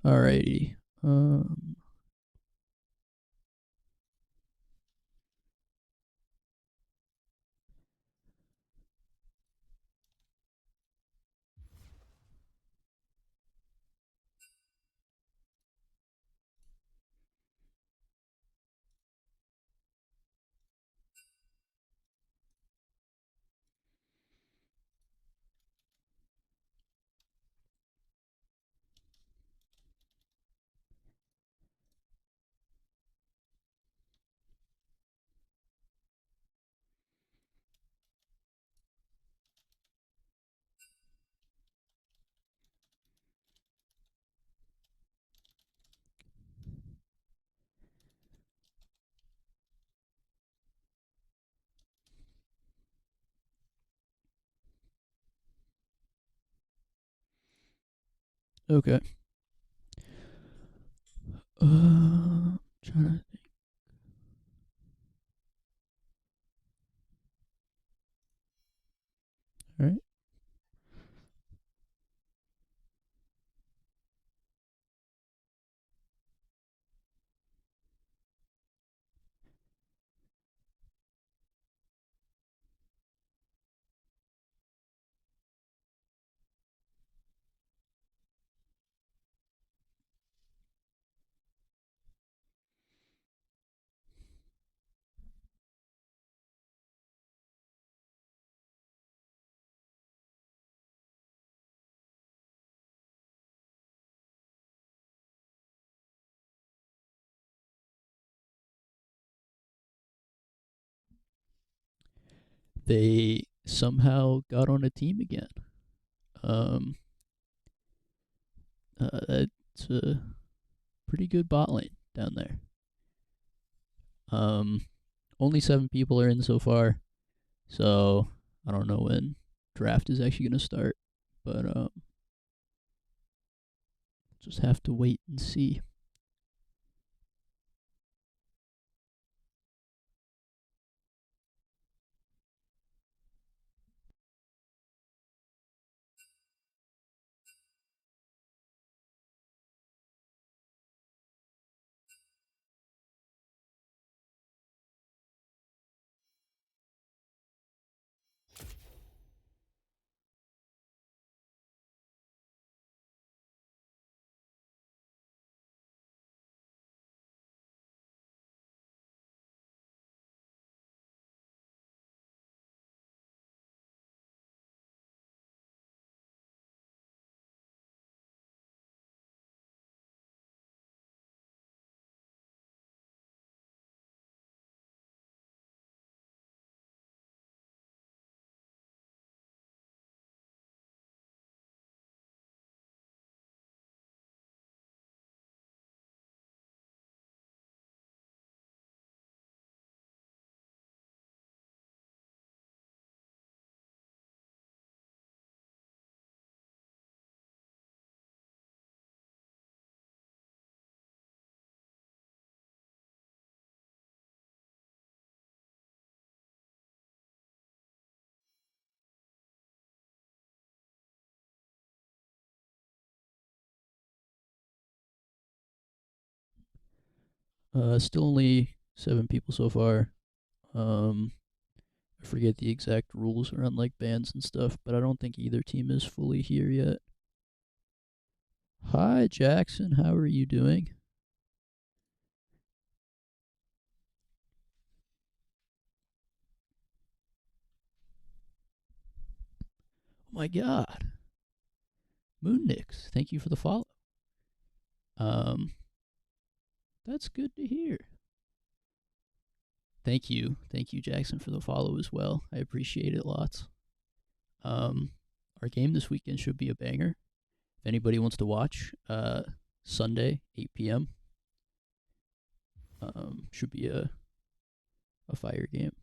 Alrighty. Okay. Trying to. All right. They somehow got on a team again. Um, that's a pretty good bot lane down there. Um, Only 7 people are in so far, so I don't know when draft is actually gonna start, but just have to wait and see. Still only 7 people so far. Um, I forget the exact rules around like bans and stuff, but I don't think either team is fully here yet. Hi, Jackson. How are you doing? Oh my God, Moonnix. Thank you for the follow. Um, that's good to hear. Thank you, Jackson, for the follow as well. I appreciate it lots. Um, our game this weekend should be a banger. If anybody wants to watch, Sunday 8 p.m. Should be a fire game.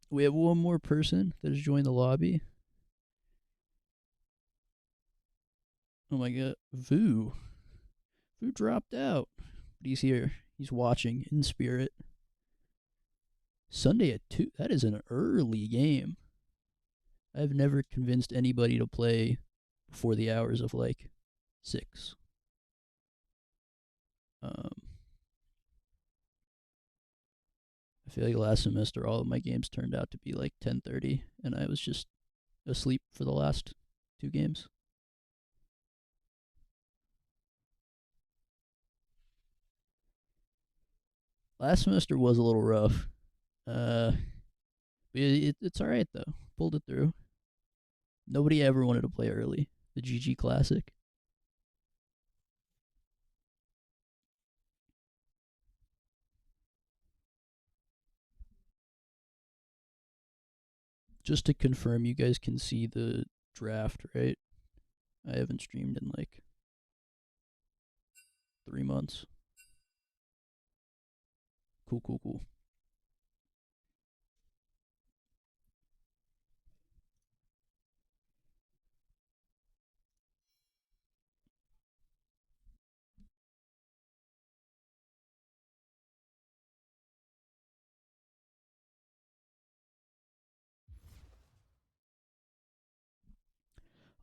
We have one more person that has joined the lobby. Oh my God, Vu. Vu dropped out, but he's here. He's watching in spirit. Sunday at 2. That is an early game. I've never convinced anybody to play before the hours of like 6. Um, I feel like last semester all of my games turned out to be like 10:30, and I was just asleep for the last 2 games. Last semester was a little rough. Uh, it's all right though. Pulled it through. Nobody ever wanted to play early. The GG Classic. Just to confirm, you guys can see the draft, right? I haven't streamed in like 3 months. Cool, cool, cool.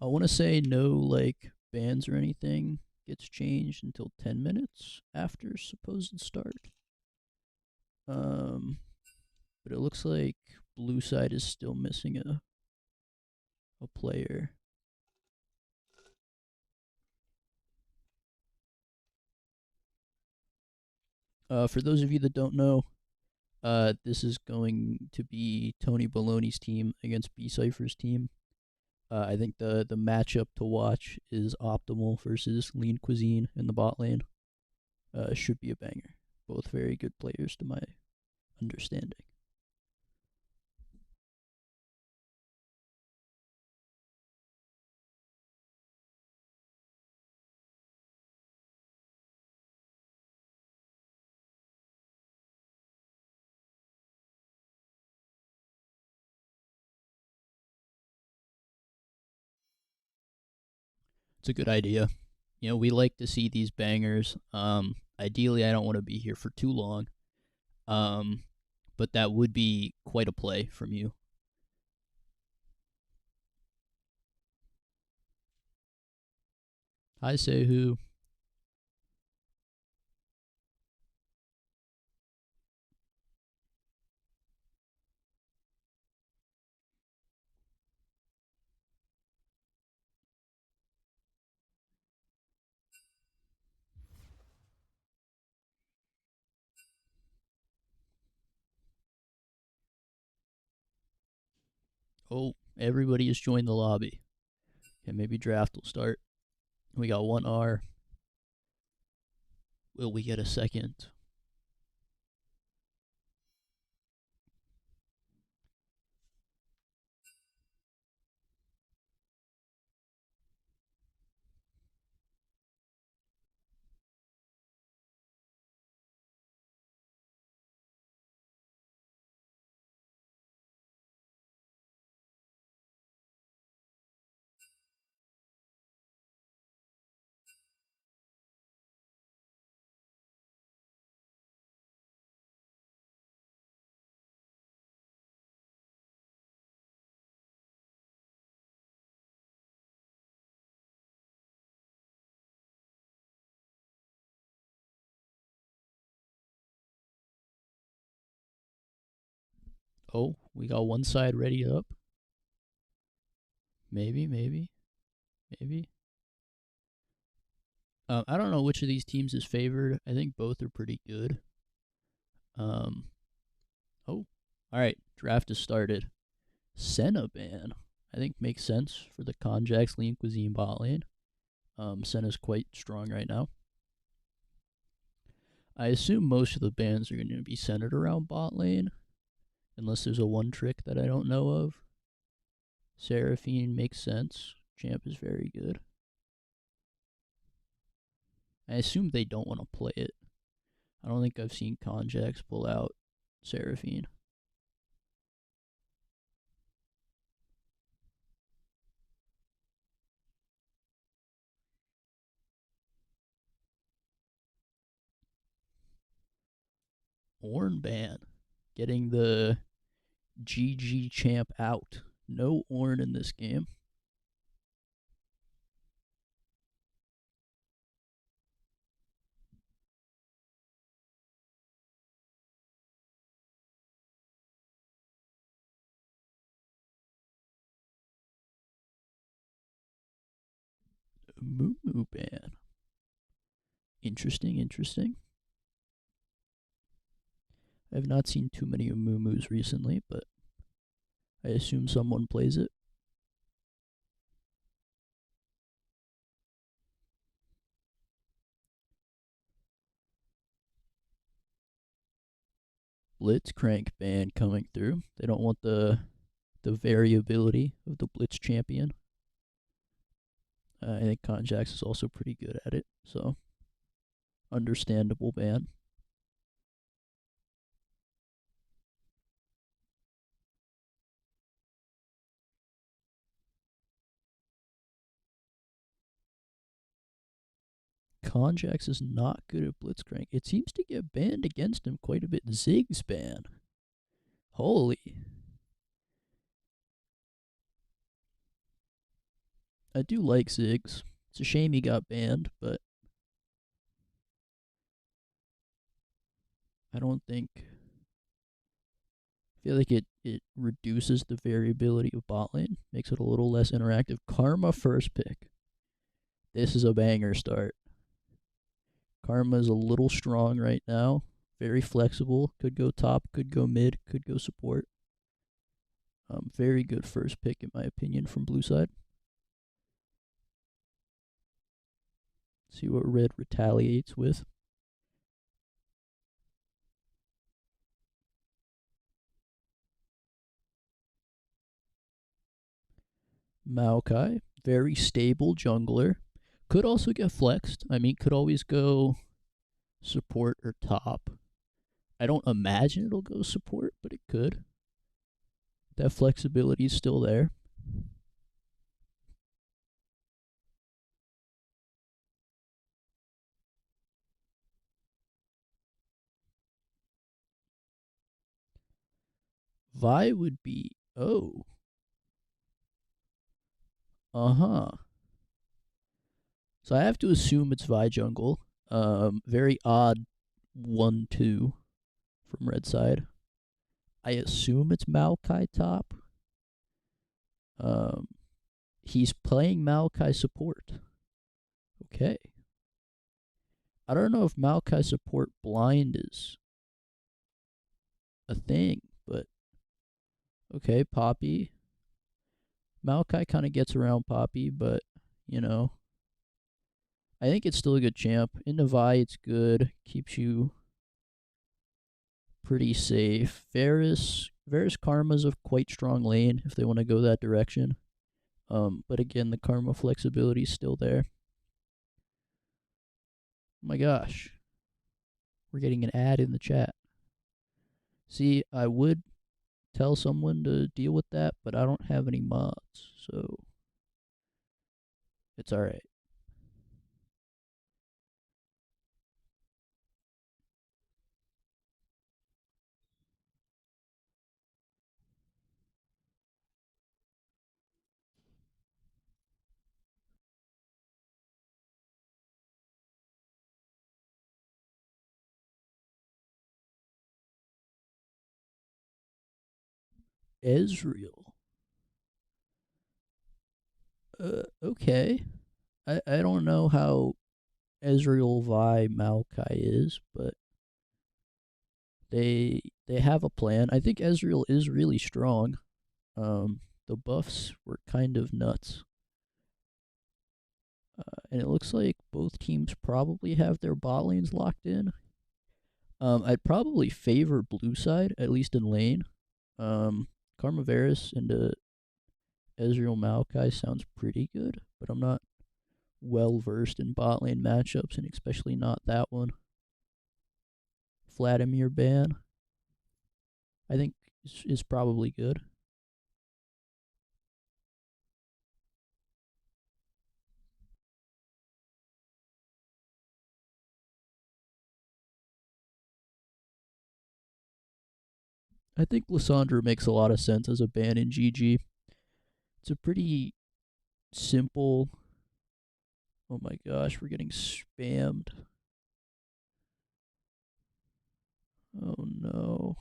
I want to say no like bans or anything gets changed until 10 minutes after supposed start. Um, but it looks like blue side is still missing a player. For those of you that don't know, this is going to be Tony Baloney's team against B Cypher's team. I think the matchup to watch is Optimal versus Lean Cuisine in the bot lane. Should be a banger. Both very good players to my understanding. It's a good idea. You know, we like to see these bangers. Ideally, I don't want to be here for too long. Um, but that would be quite a play from you. I say who. Oh, everybody has joined the lobby. Okay, maybe draft will start. We got one R. Will we get a second? Oh, we got one side ready up. Maybe, maybe, maybe. I don't know which of these teams is favored. I think both are pretty good. Um, oh, all right. Draft has started. Senna ban. I think makes sense for the Conjax Lean Cuisine bot lane. Senna's quite strong right now. I assume most of the bans are going to be centered around bot lane, unless there's a one trick that I don't know of. Seraphine makes sense. Champ is very good. I assume they don't want to play it. I don't think I've seen Conjax pull out Seraphine. Orn ban. Getting the GG champ out. No Orn in this game. Moo Moo ban. Interesting, interesting. I have not seen too many Moo Moos recently, but I assume someone plays it. Blitzcrank ban coming through. They don't want the variability of the Blitz champion. I think Conjax is also pretty good at it, so understandable ban. Conjax is not good at Blitzcrank. It seems to get banned against him quite a bit. Ziggs ban. Holy. I do like Ziggs. It's a shame he got banned, but I don't think. I feel like it reduces the variability of bot lane, makes it a little less interactive. Karma first pick. This is a banger start. Karma is a little strong right now. Very flexible. Could go top, could go mid, could go support. Very good first pick, in my opinion, from blue side. See what red retaliates with. Maokai, very stable jungler. Could also get flexed. I mean, could always go support or top. I don't imagine it'll go support, but it could. That flexibility is still there. Vi would be oh. Uh-huh. So I have to assume it's Vi jungle. Very odd 1-2 from red side. I assume it's Maokai top. Um, he's playing Maokai support. Okay. I don't know if Maokai support blind is a thing, but okay, Poppy. Maokai kind of gets around Poppy, but you know, I think it's still a good champ. In Navai, it's good. Keeps you pretty safe. Varus Karma's a quite strong lane if they want to go that direction. But again, the Karma flexibility is still there. Oh my gosh. We're getting an ad in the chat. See, I would tell someone to deal with that, but I don't have any mods, so it's alright. Ezreal. Okay. I don't know how Ezreal Vi Maokai is, but they have a plan. I think Ezreal is really strong. The buffs were kind of nuts. And it looks like both teams probably have their bot lanes locked in. I'd probably favor blue side, at least in lane. Karma Varus into Ezreal Maokai sounds pretty good, but I'm not well versed in bot lane matchups, and especially not that one. Vladimir ban, I think, is probably good. I think Lissandra makes a lot of sense as a ban in GG. It's a pretty simple. Oh my gosh, we're getting spammed. Oh no.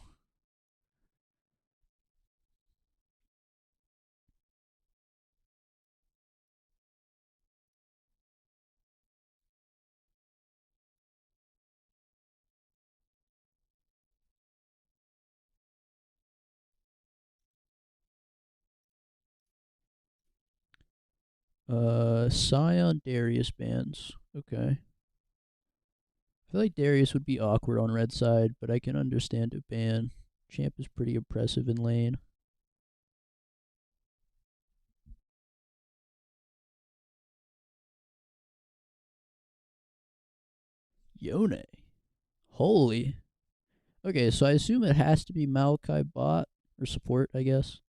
Scion Darius bans. Okay. I feel like Darius would be awkward on red side, but I can understand a ban. Champ is pretty impressive in lane. Yone. Holy. Okay, so I assume it has to be Malachi bot or support, I guess.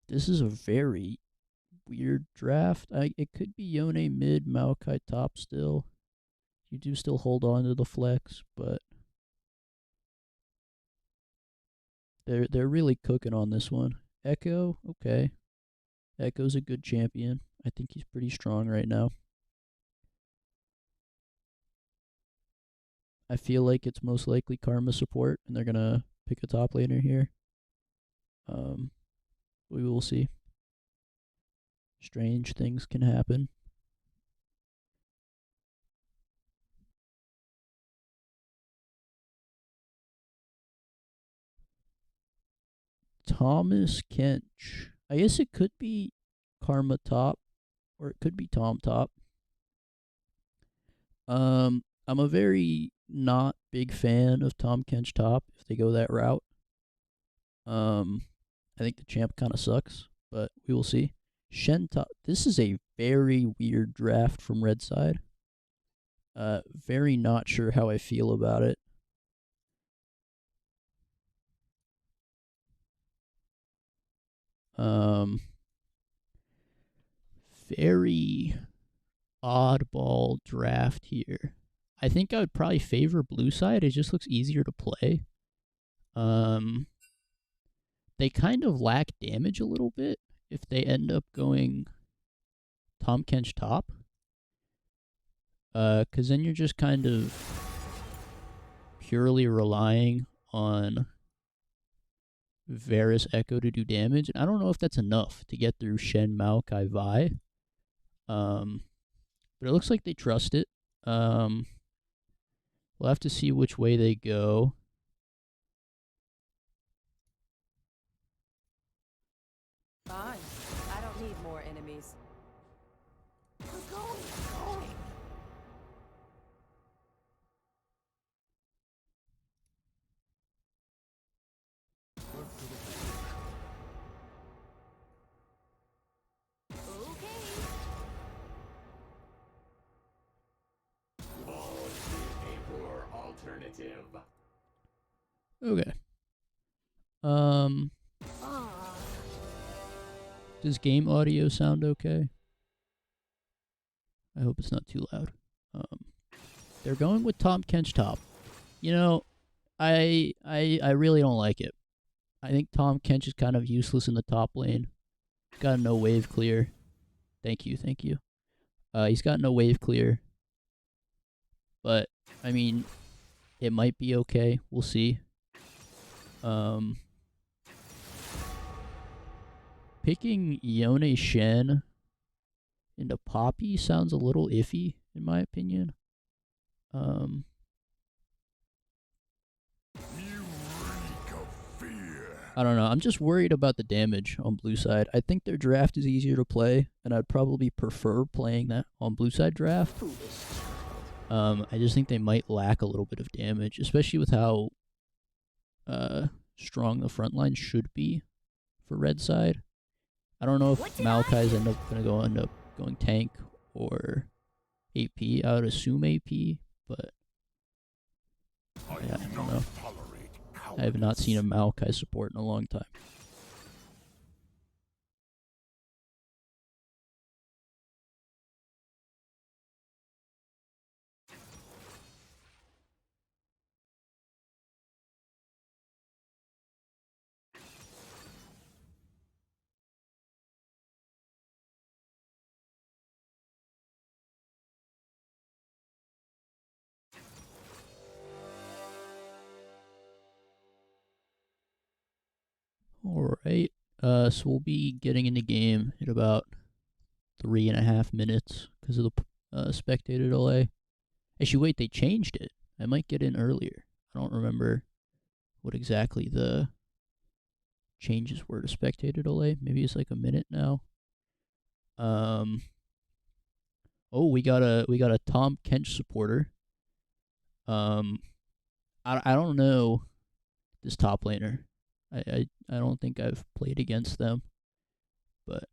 This is a very weird draft. It could be Yone mid, Malachi top still. You do still hold on to the flex, but they're really cooking on this one. Echo, okay. Echo's a good champion. I think he's pretty strong right now. I feel like it's most likely Karma support, and they're gonna pick a top laner here. We will see. Strange things can happen. Thomas Kench. I guess it could be Karma top, or it could be Tom top. I'm a very not big fan of Tom Kench top if they go that route. I think the champ kind of sucks, but we will see. Shen top. This is a very weird draft from red side. Very not sure how I feel about it. Very oddball draft here. I think I would probably favor blue side. It just looks easier to play. They kind of lack damage a little bit if they end up going Tom Kench top. Because then you're just kind of purely relying on Varus Echo to do damage. And I don't know if that's enough to get through Shen, Maokai, Vi. But it looks like they trust it. We'll have to see which way they go. Fine. I don't need more enemies. We're going. Okay. Does game audio sound okay? I hope it's not too loud. They're going with Tom Kench top. You know, I really don't like it. I think Tom Kench is kind of useless in the top lane. Got no wave clear. Thank you. He's got no wave clear. But I mean, it might be okay. We'll see. Picking Yone Shen into Poppy sounds a little iffy, in my opinion. I don't know. I'm just worried about the damage on blue side. I think their draft is easier to play, and I'd probably prefer playing that on blue side draft. I just think they might lack a little bit of damage, especially with how strong the front line should be for red side. I don't know if Maokai's end up going tank or AP. I would assume AP, but yeah, I don't know. I have not seen a Maokai support in a long time. Alright, so we'll be getting in the game in about 3.5 minutes because of the spectator delay. Actually, wait, they changed it. I might get in earlier. I don't remember what exactly the change his word of spectator delay. Maybe it's like a minute now. Um. Oh, we got a Tom Kench supporter. Um. I don't know this top laner. I don't think I've played against them, but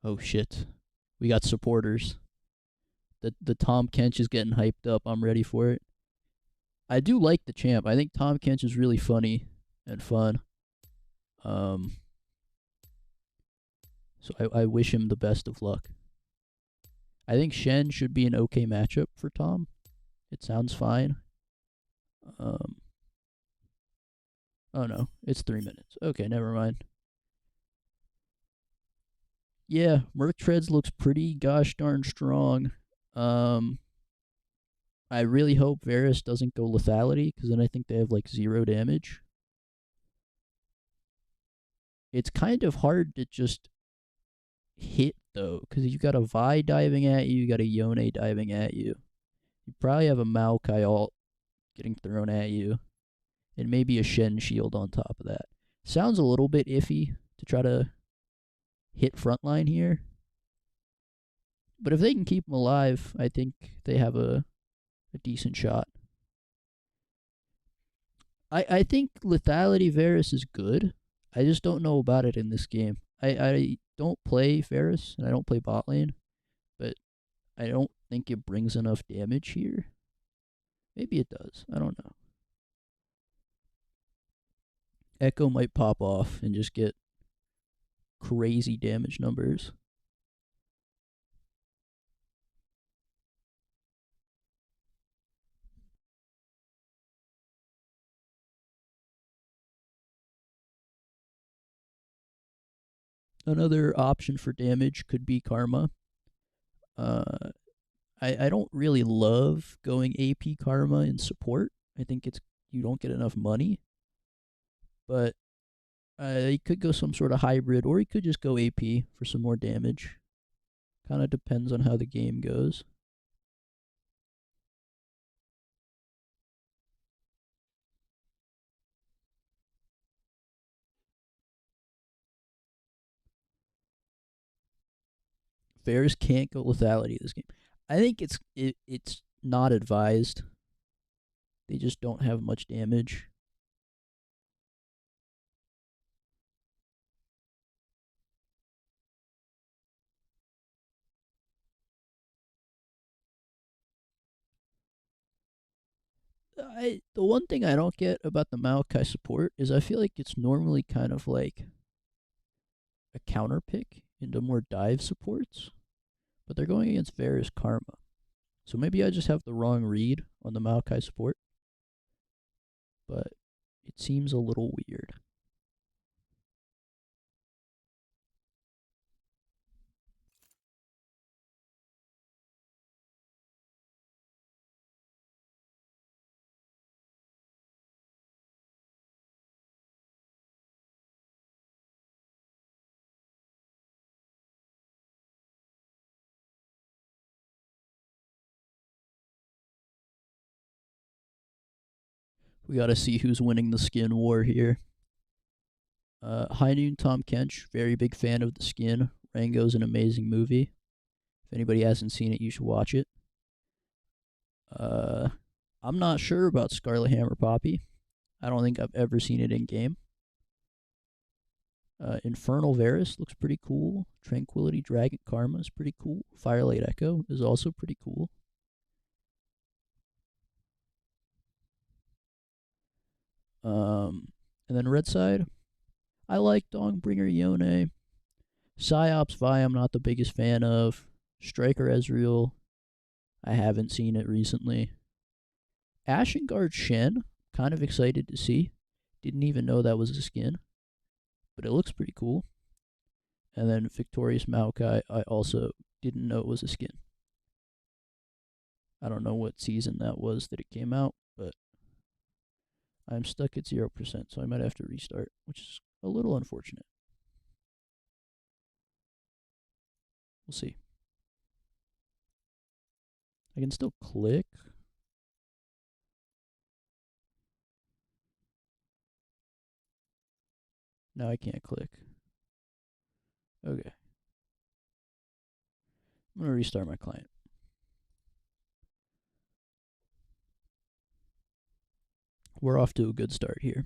oh shit, we got supporters. The Tom Kench is getting hyped up. I'm ready for it. I do like the champ. I think Tom Kench is really funny and fun. Um, so I wish him the best of luck. I think Shen should be an okay matchup for Tom. It sounds fine. Um, oh no, it's 3 minutes. Okay, never mind. Yeah, Merc Treads looks pretty gosh darn strong. Um, I really hope Varus doesn't go lethality because then I think they have like 0 damage. It's kind of hard to just hit though because you got a Vi diving at you, you got a Yone diving at you. You probably have a Maokai ult getting thrown at you, and maybe a Shen shield on top of that. Sounds a little bit iffy to try to hit frontline here, but if they can keep him alive, I think they have a decent shot. I think lethality Varus is good. I just don't know about it in this game. I don't play Varus and I don't play bot lane, but I don't think it brings enough damage here. Maybe it does. I don't know. Echo might pop off and just get crazy damage numbers. Another option for damage could be Karma. Uh, I don't really love going AP Karma in support. I think it's you don't get enough money, but he could go some sort of hybrid, or he could just go AP for some more damage. Kind of depends on how the game goes. Varus can't go lethality this game. I think it's not advised. They just don't have much damage. The one thing I don't get about the Maokai support is I feel like it's normally kind of like a counter pick into more dive supports, but they're going against Varus Karma. So maybe I just have the wrong read on the Maokai support, but it seems a little weird. We got to see who's winning the skin war here. High Noon Tom Kench, very big fan of the skin. Rango's an amazing movie. If anybody hasn't seen it, you should watch it. Uh, I'm not sure about Scarlet Hammer Poppy. I don't think I've ever seen it in game. Infernal Varus looks pretty cool. Tranquility Dragon Karma is pretty cool. Firelight Echo is also pretty cool. And then red side, I like Dongbringer Yone. Psyops Vi, I'm not the biggest fan of. Striker Ezreal, I haven't seen it recently. Ashengard Shen, kind of excited to see. Didn't even know that was a skin, but it looks pretty cool. And then Victorious Maokai, I also didn't know it was a skin. I don't know what season that was that it came out, but I'm stuck at 0%, so I might have to restart, which is a little unfortunate. We'll see. I can still click. Now I can't click. Okay. I'm gonna restart my client. We're off to a good start here.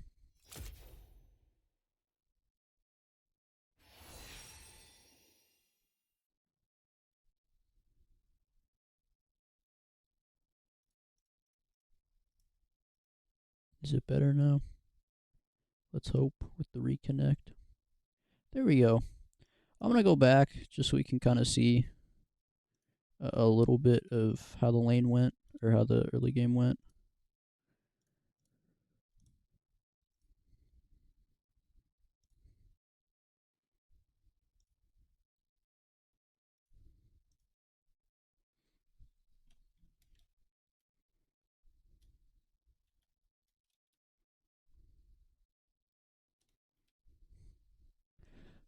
Is it better now? Let's hope with the reconnect. There we go. I'm going to go back just so we can kind of see a little bit of how the lane went or how the early game went.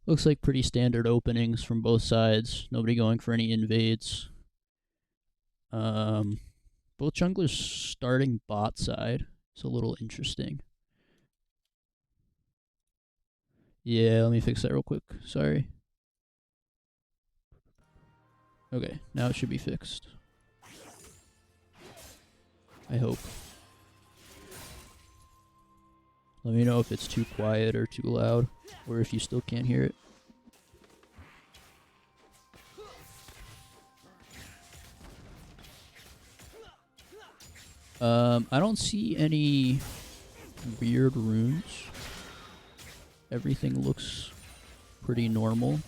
Looks like pretty standard openings from both sides. Nobody going for any invades. Both junglers starting bot side. It's a little interesting. Yeah, let me fix that real quick. Sorry. Okay, now it should be fixed. I hope. Let me know if it's too quiet or too loud, or if you still can't hear it. I don't see any weird runes. Everything looks pretty normal.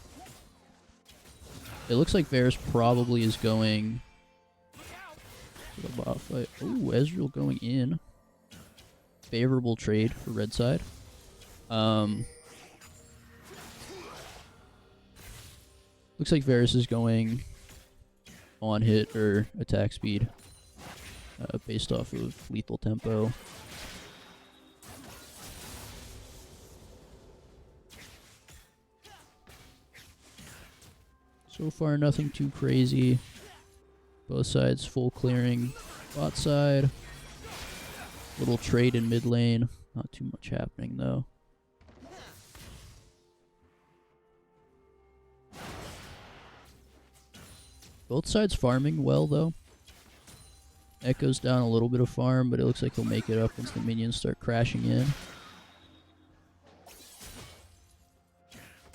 It looks like Varus probably is going to the bot fight. Oh, Ezreal going in. Favorable trade for red side. Looks like Varus is going on hit or attack speed based off of lethal tempo. So far, nothing too crazy. Both sides full clearing. Bot side. Little trade in mid lane. Not too much happening though. Both sides farming well though. Echo's down a little bit of farm, but it looks like he'll make it up once the minions start crashing in.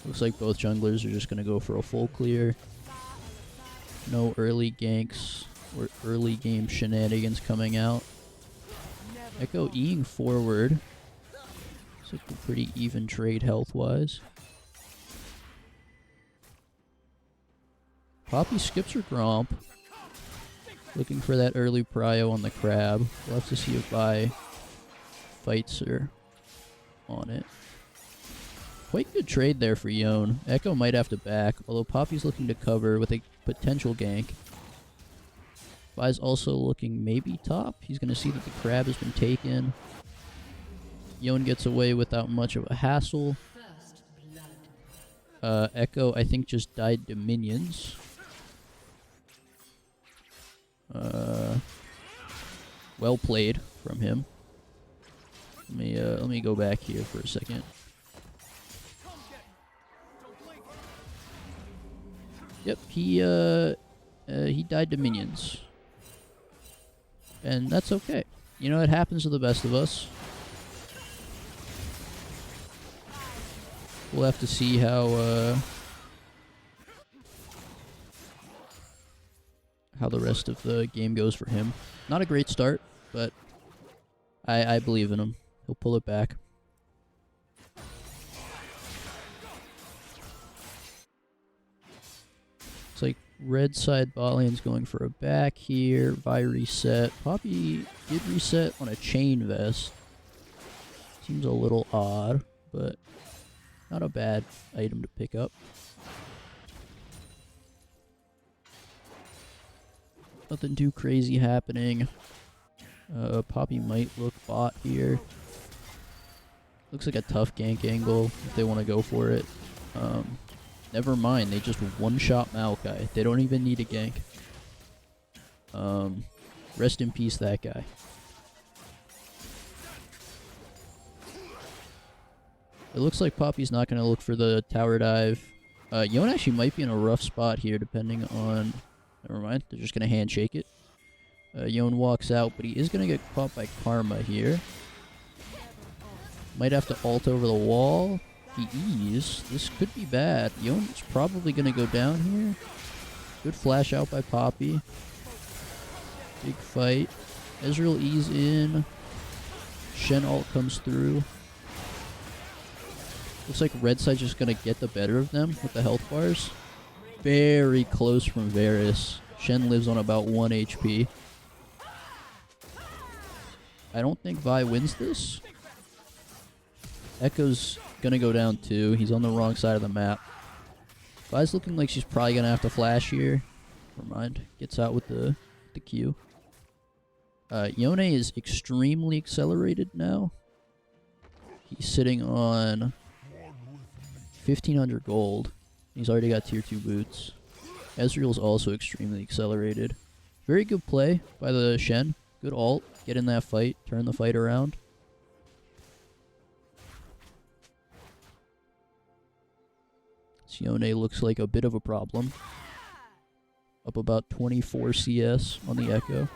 Looks like both junglers are just going to go for a full clear. No early ganks or early game shenanigans coming out. Echo Eing forward. Looks like a pretty even trade health-wise. Poppy skips her Gromp. Looking for that early prio on the crab. We'll have to see if Vi fights her on it. Quite good trade there for Yone. Echo might have to back, although Poppy's looking to cover with a potential gank. Vi's also looking maybe top. He's going to see that the crab has been taken. Yone gets away without much of a hassle. Echo, I think, just died to minions. Well played from him. Let me go back here for a second. Yep, he died to minions. And that's okay. You know, it happens to the best of us. We'll have to see how the rest of the game goes for him. Not a great start, but I believe in him. He'll pull it back. It's like red side bot lane's going for a back here. Vi reset. Poppy did reset on a chain vest. Seems a little odd, but not a bad item to pick up. Nothing too crazy happening. Poppy might look bot here. Looks like a tough gank angle if they want to go for it. Never mind, they just one-shot Maokai. They don't even need a gank. Rest in peace, that guy. It looks like Poppy's not going to look for the tower dive. Yon actually might be in a rough spot here, depending on... Never mind, they're just going to handshake it. Yon walks out, but he is going to get caught by Karma here. Might have to ult over the wall. He E's. This could be bad. Yon's probably going to go down here. Good flash out by Poppy. Big fight. Ezreal E's in. Shen ult comes through. Looks like red side's just going to get the better of them with the health bars. Very close from Varus. Shen lives on about 1 HP. I don't think Vi wins this. Echo's going to go down too. He's on the wrong side of the map. Vi's looking like she's probably going to have to flash here. Never mind. Gets out with the Q. Yone is extremely accelerated now. He's sitting on 1,500 gold. He's already got tier 2 boots. Ezreal's also extremely accelerated. Very good play by the Shen. Good ult. Get in that fight. Turn the fight around. Yone looks like a bit of a problem. Up about 24 CS on the Echo.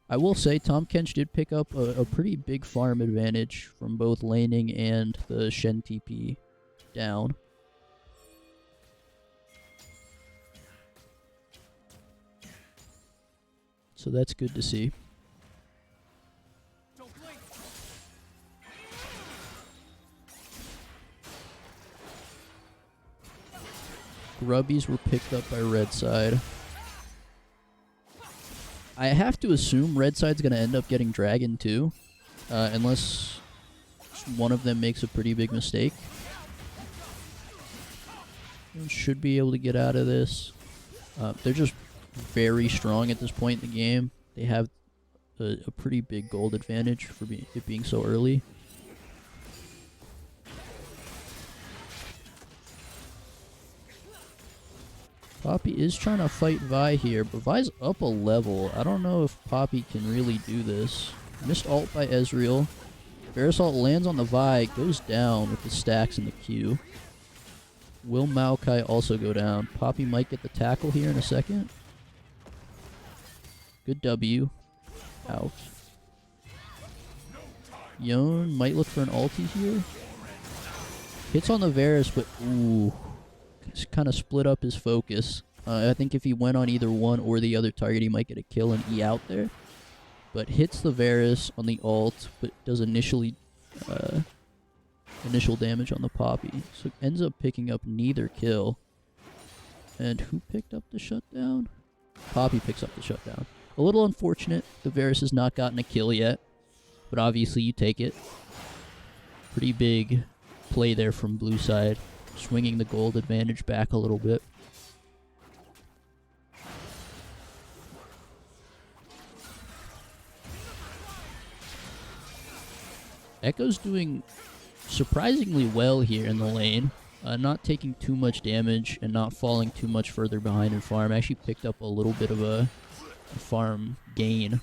I will say Tahm Kench did pick up a pretty big farm advantage from both laning and the Shen TP down. So that's good to see. Grubbies were picked up by red side. I have to assume red side's going to end up getting dragon too, unless one of them makes a pretty big mistake. Should be able to get out of this. They're just very strong at this point in the game. They have a pretty big gold advantage for it being so early. Poppy is trying to fight Vi here, but Vi's up a level. I don't know if Poppy can really do this. Missed ult by Ezreal. Varus ult lands on the Vi, goes down with the stacks in the queue. Will Maokai also go down? Poppy might get the tackle here in a second. Good W. Out. Yone might look for an ulti here. Hits on the Varus, but ooh. Kind of split up his focus. I think if he went on either one or the other target, he might get a kill and E out there. But hits the Varus on the ult, but does initial damage on the Poppy. So ends up picking up neither kill. And who picked up the shutdown? Poppy picks up the shutdown. A little unfortunate. The Varus has not gotten a kill yet. But obviously you take it. Pretty big play there from blue side. Swinging the gold advantage back a little bit. Echo's doing surprisingly well here in the lane. Not taking too much damage and not falling too much further behind in farm. Actually picked up a little bit of a farm gain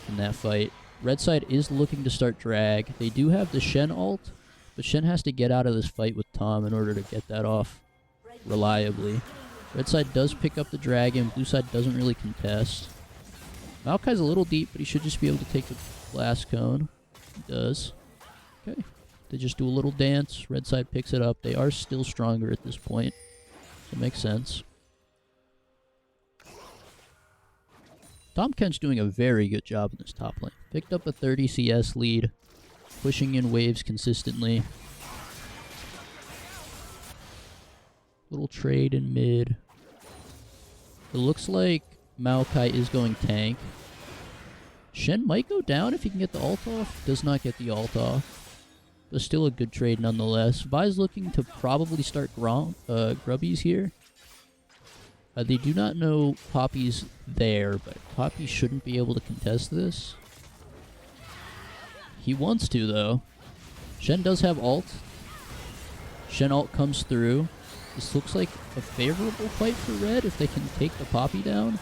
in that fight. Red side is looking to start drag. They do have the Shen ult. But Shen has to get out of this fight with Tahm in order to get that off reliably. Red side does pick up the dragon. Blue side doesn't really contest. Maokai's a little deep, but he should just be able to take the blast cone. He does. Okay. They just do a little dance. Red side picks it up. They are still stronger at this point. So it makes sense. Tahm Kench doing a very good job in this top lane. Picked up a 30 CS lead. Pushing in waves consistently. Little trade in mid. It looks like Maokai is going tank. Shen might go down if he can get the ult off. Does not get the ult off. But still a good trade nonetheless. Vi's looking to probably start grubbies here. They do not know Poppy's there, but Poppy shouldn't be able to contest this. He wants to, though. Shen does have ult. Shen ult comes through. This looks like a favorable fight for red if they can take the Poppy down.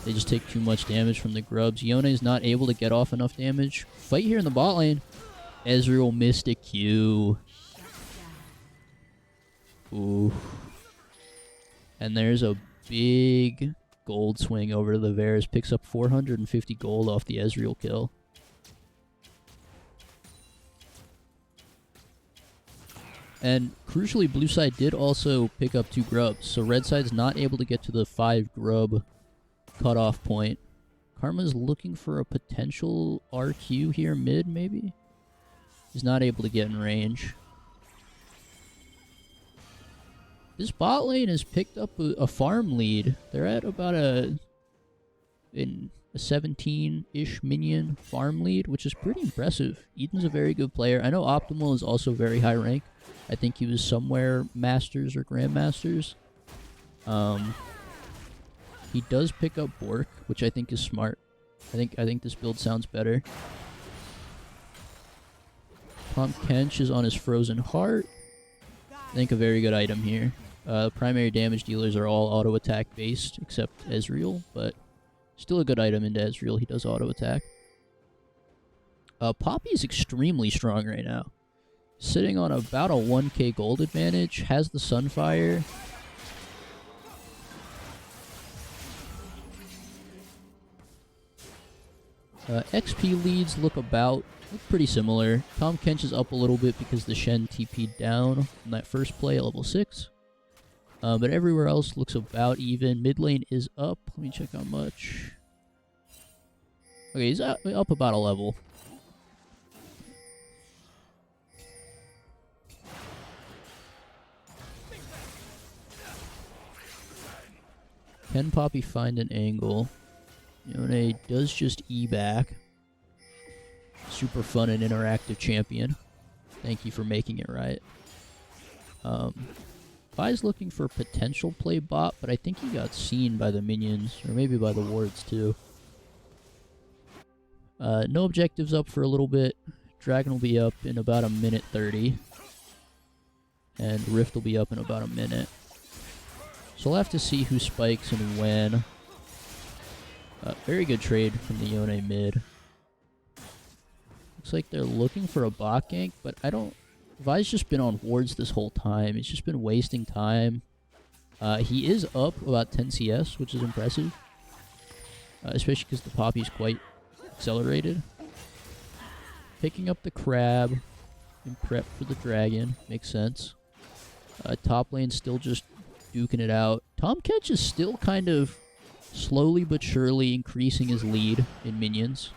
They just take too much damage from the grubs. Yone is not able to get off enough damage. Fight here in the bot lane. Ezreal missed a Q. Ooh. And there's a big gold swing over to the Varus. Picks up 450 gold off the Ezreal kill. And crucially, blue side did also pick up 2 grubs. So red side's not able to get to the 5 grub cutoff point. Karma's looking for a potential RQ here mid, maybe? He's not able to get in range. This bot lane has picked up a farm lead. They're at about a 17-ish minion farm lead, which is pretty impressive. Eden's a very good player. I know Optimal is also very high rank. I think he was somewhere Masters or Grandmasters. He does pick up Bork, which I think is smart. I think this build sounds better. Tom Kench is on his Frozen Heart. I think a very good item here. Primary damage dealers are all auto attack based, except Ezreal, but still a good item into Ezreal. He does auto attack. Poppy is extremely strong right now. Sitting on about a 1k gold advantage, has the Sunfire. XP leads look pretty similar. Tom Kench is up a little bit because the Shen TP'd down on that first play at level 6. But everywhere else looks about even. Mid lane is up. Let me check how much. Okay, he's up about a level. Can Poppy find an angle? Yone does just E back. Super fun and interactive champion. Thank you for making it right. Vi's looking for potential play bot, but I think he got seen by the minions, or maybe by the wards too. No objectives up for a little bit. Dragon will be up in about a minute 30. And Rift will be up in about a minute. So we'll have to see who spikes and when. Very good trade from the Yone mid. Looks like they're looking for a bot gank, but I don't... Vi's just been on wards this whole time. He's just been wasting time. He is up about 10 CS, which is impressive. Especially because the Poppy's quite accelerated. Picking up the crab in prep for the dragon. Makes sense. Top lane still just duking it out. Tom Kench is still kind of slowly but surely increasing his lead in minions.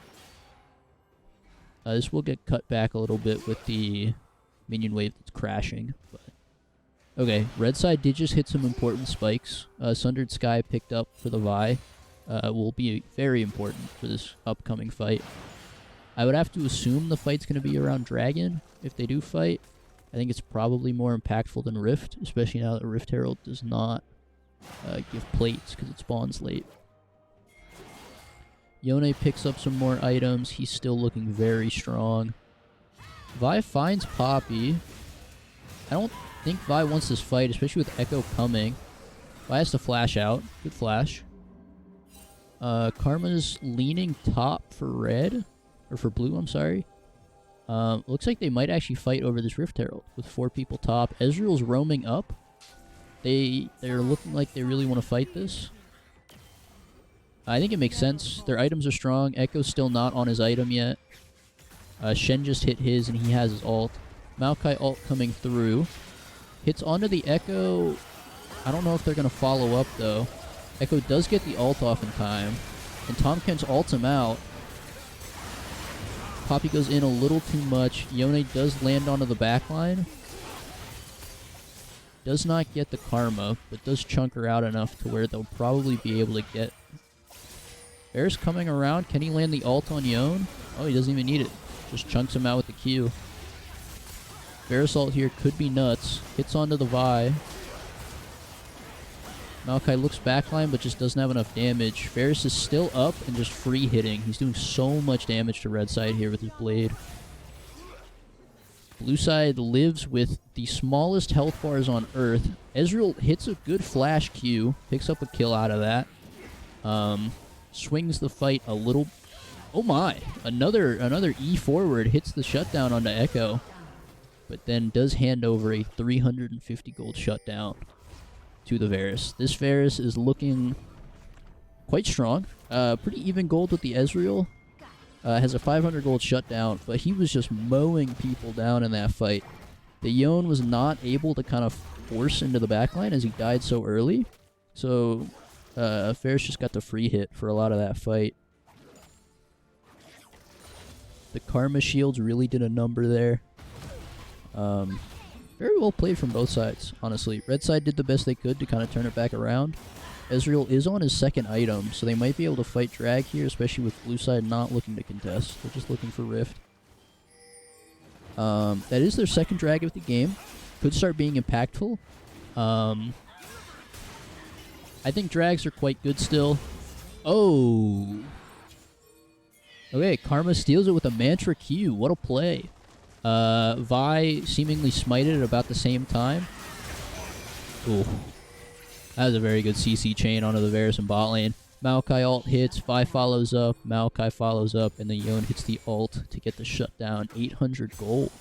This will get cut back a little bit with the minion wave that's crashing. But okay, red side did just hit some important spikes. Sundered Sky picked up for the Vi. Will be very important for this upcoming fight. I would have to assume the fight's going to be around Dragon if they do fight. I think it's probably more impactful than Rift, especially now that Rift Herald does not give plates because it spawns late. Yone picks up some more items. He's still looking very strong. Vi finds Poppy. I don't think Vi wants this fight, especially with Echo coming. Vi has to flash out. Good flash. Karma's leaning top for red. Or for blue, I'm sorry. Looks like they might actually fight over this Rift Herald with 4 people top. Ezreal's roaming up. They're looking like they really want to fight this. I think it makes sense. Their items are strong. Echo's still not on his item yet. Shen just hit his and he has his ult. Maokai ult coming through. Hits onto the Echo. I don't know if they're going to follow up though. Echo does get the ult off in time. And Tom Kench ults him out. Poppy goes in a little too much. Yone does land onto the backline. Does not get the Karma, but does chunk her out enough to where they'll probably be able to get... Bear's coming around. Can he land the ult on Yone? Oh, he doesn't even need it. Just chunks him out with the Q. Bear's ult here could be nuts. Hits onto the Vi. Maokai looks backline, but just doesn't have enough damage. Varus is still up and just free hitting. He's doing so much damage to red side here with his blade. Blue side lives with the smallest health bars on Earth. Ezreal hits a good flash Q, picks up a kill out of that. swings the fight a little. Oh my! Another E forward hits the shutdown onto Echo, but then does hand over a 350 gold shutdown to the Varus. This Varus is looking quite strong. Pretty even gold with the Ezreal. Has a 500 gold shutdown, but he was just mowing people down in that fight. The Yone was not able to kind of force into the backline as he died so early. So Varus just got the free hit for a lot of that fight. The Karma Shields really did a number there. Very well played from both sides, honestly. Red side did the best they could to kind of turn it back around. Ezreal is on his second item, so they might be able to fight drag here, especially with blue side not looking to contest. They're just looking for Rift. That is their second drag of the game. Could start being impactful. I think drags are quite good still. Oh! Okay, Karma steals it with a Mantra Q. What a play. Vi seemingly smited at about the same time. Ooh. That was a very good CC chain onto the Varus and bot lane. Maokai ult hits, Vi follows up, Maokai follows up, and the Yone hits the ult to get the shutdown. 800 gold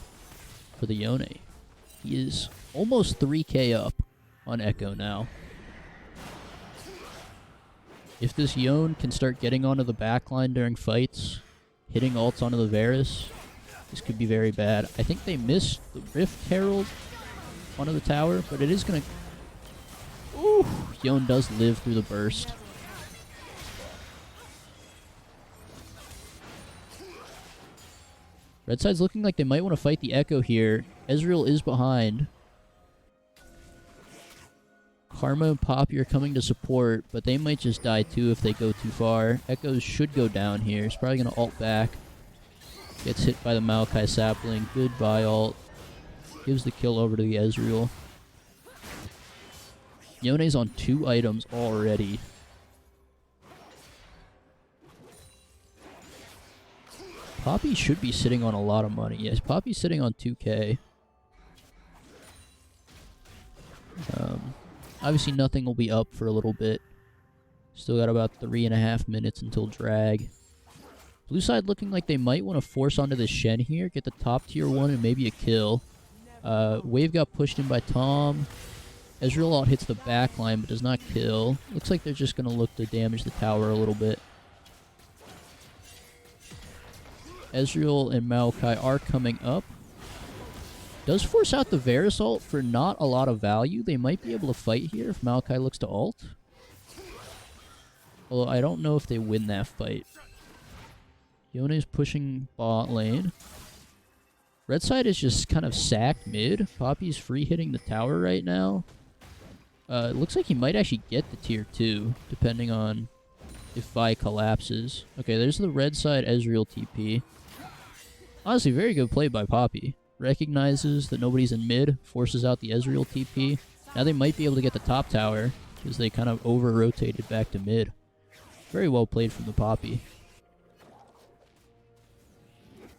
for the Yone. He is almost 3k up on Echo now. If this Yone can start getting onto the backline during fights, hitting ults onto the Varus, this could be very bad. I think they missed the Rift Herald onto the tower, but it is going to... Ooh, Yone does live through the burst. Red side's looking like they might want to fight the Echo here. Ezreal is behind. Karma and Poppy are coming to support, but they might just die too if they go too far. Echoes should go down here. He's probably going to ult back. Gets hit by the Maokai sapling. Goodbye ult. Gives the kill over to the Ezreal. Yone's on 2 items already. Poppy should be sitting on a lot of money. Yes, Poppy's sitting on 2k. Obviously nothing will be up for a little bit. Still got about 3.5 minutes until drag. Blue side looking like they might want to force onto the Shen here, get the top tier 1 and maybe a kill. Wave got pushed in by Tom. Ezreal ult hits the back line but does not kill. Looks like they're just going to look to damage the tower a little bit. Ezreal and Maokai are coming up. Does force out the Varus ult for not a lot of value. They might be able to fight here if Maokai looks to ult. Although I don't know if they win that fight. Yone's pushing bot lane. Red side is just kind of sacked mid. Poppy's free hitting the tower right now. It looks like he might actually get the tier 2, depending on if Vi collapses. Okay, there's the red side Ezreal TP. Honestly, very good play by Poppy. Recognizes that nobody's in mid, forces out the Ezreal TP. Now they might be able to get the top tower, because they kind of over-rotated back to mid. Very well played from the Poppy.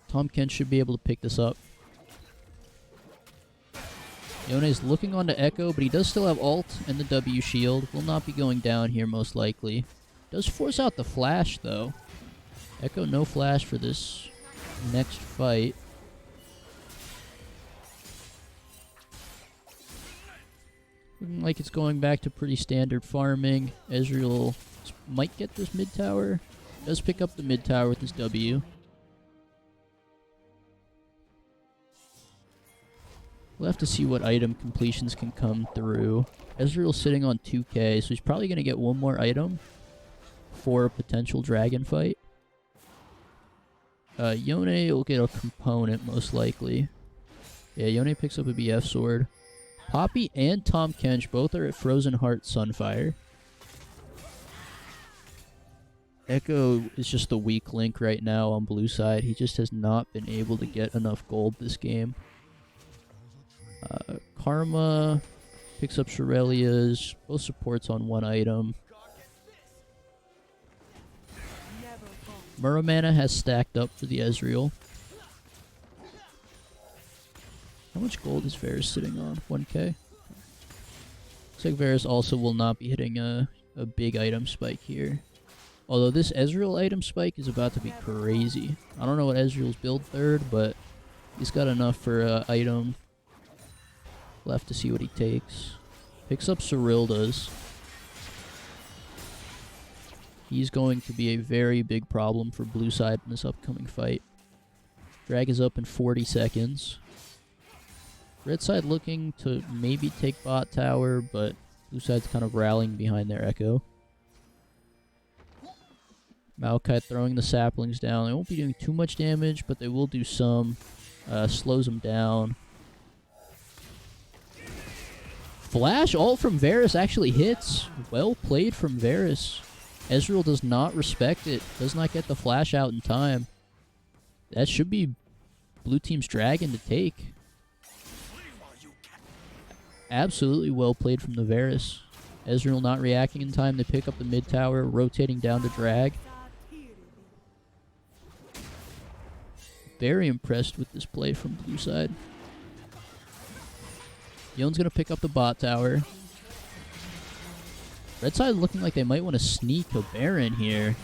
Tom Kent should be able to pick this up. Yone's looking onto Echo, but he does still have ult and the W shield. Will not be going down here most likely. Does force out the flash though. Echo no flash for this next fight. Looking like it's going back to pretty standard farming. Ezreal might get this mid tower. Does pick up the mid tower with his W. We'll have to see what item completions can come through. Ezreal's sitting on 2k, so he's probably going to get one more item for a potential dragon fight. Yone will get a component, most likely. Yeah, Yone picks up a BF sword. Poppy and Tom Kench both are at Frozen Heart Sunfire. Echo is just the weak link right now on blue side. He just has not been able to get enough gold this game. Karma picks up Shirelia's, both supports on 1 item. Muramana has stacked up for the Ezreal. How much gold is Varus sitting on? 1k? Looks like Varus also will not be hitting a big item spike here. Although this Ezreal item spike is about to be crazy. I don't know what Ezreal's build third, but he's got enough for item. We'll have to see what he takes. Picks up Cyrilda's. He's going to be a very big problem for blue side in this upcoming fight. Drag is up in 40 seconds. Red side looking to maybe take bot tower, but blue side's kind of rallying behind their Echo. Maokai throwing the saplings down. They won't be doing too much damage, but they will do some. Slows them down. Flash ult from Varus actually hits. Well played from Varus. Ezreal does not respect it. Does not get the flash out in time. That should be blue team's dragon to take. Absolutely well played from the Varus. Ezreal not reacting in time to pick up the mid tower, rotating down to drag. Very impressed with this play from blue side. Yone's going to pick up the bot tower. Red side looking like they might want to sneak a Baron here.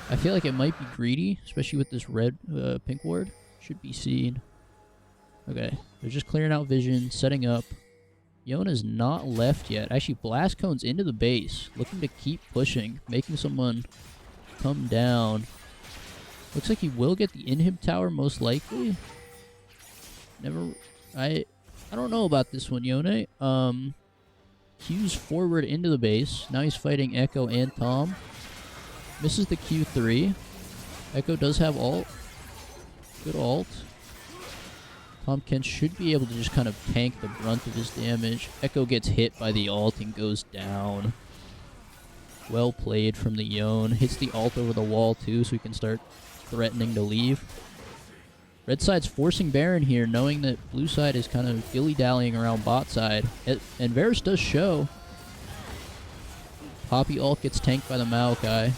I feel like it might be greedy, especially with this red pink ward. Should be seen. Okay, they're just clearing out vision, setting up. Yone is not left yet. Actually, Blast Cone's into the base, looking to keep pushing, making someone come down. Looks like he will get the inhib tower most likely. I don't know about this one, Yone. Q's forward into the base. Now he's fighting Echo and Tom. Misses the Q3. Echo does have ult. Good ult. Tom Kent should be able to just kind of tank the brunt of his damage. Echo gets hit by the ult and goes down. Well played from the Yone. Hits the ult over the wall too, so he can start threatening to leave. Red side's forcing Baron here, knowing that blue side is kind of dilly-dallying around bot side. And Varus does show. Poppy ult gets tanked by the Maokai.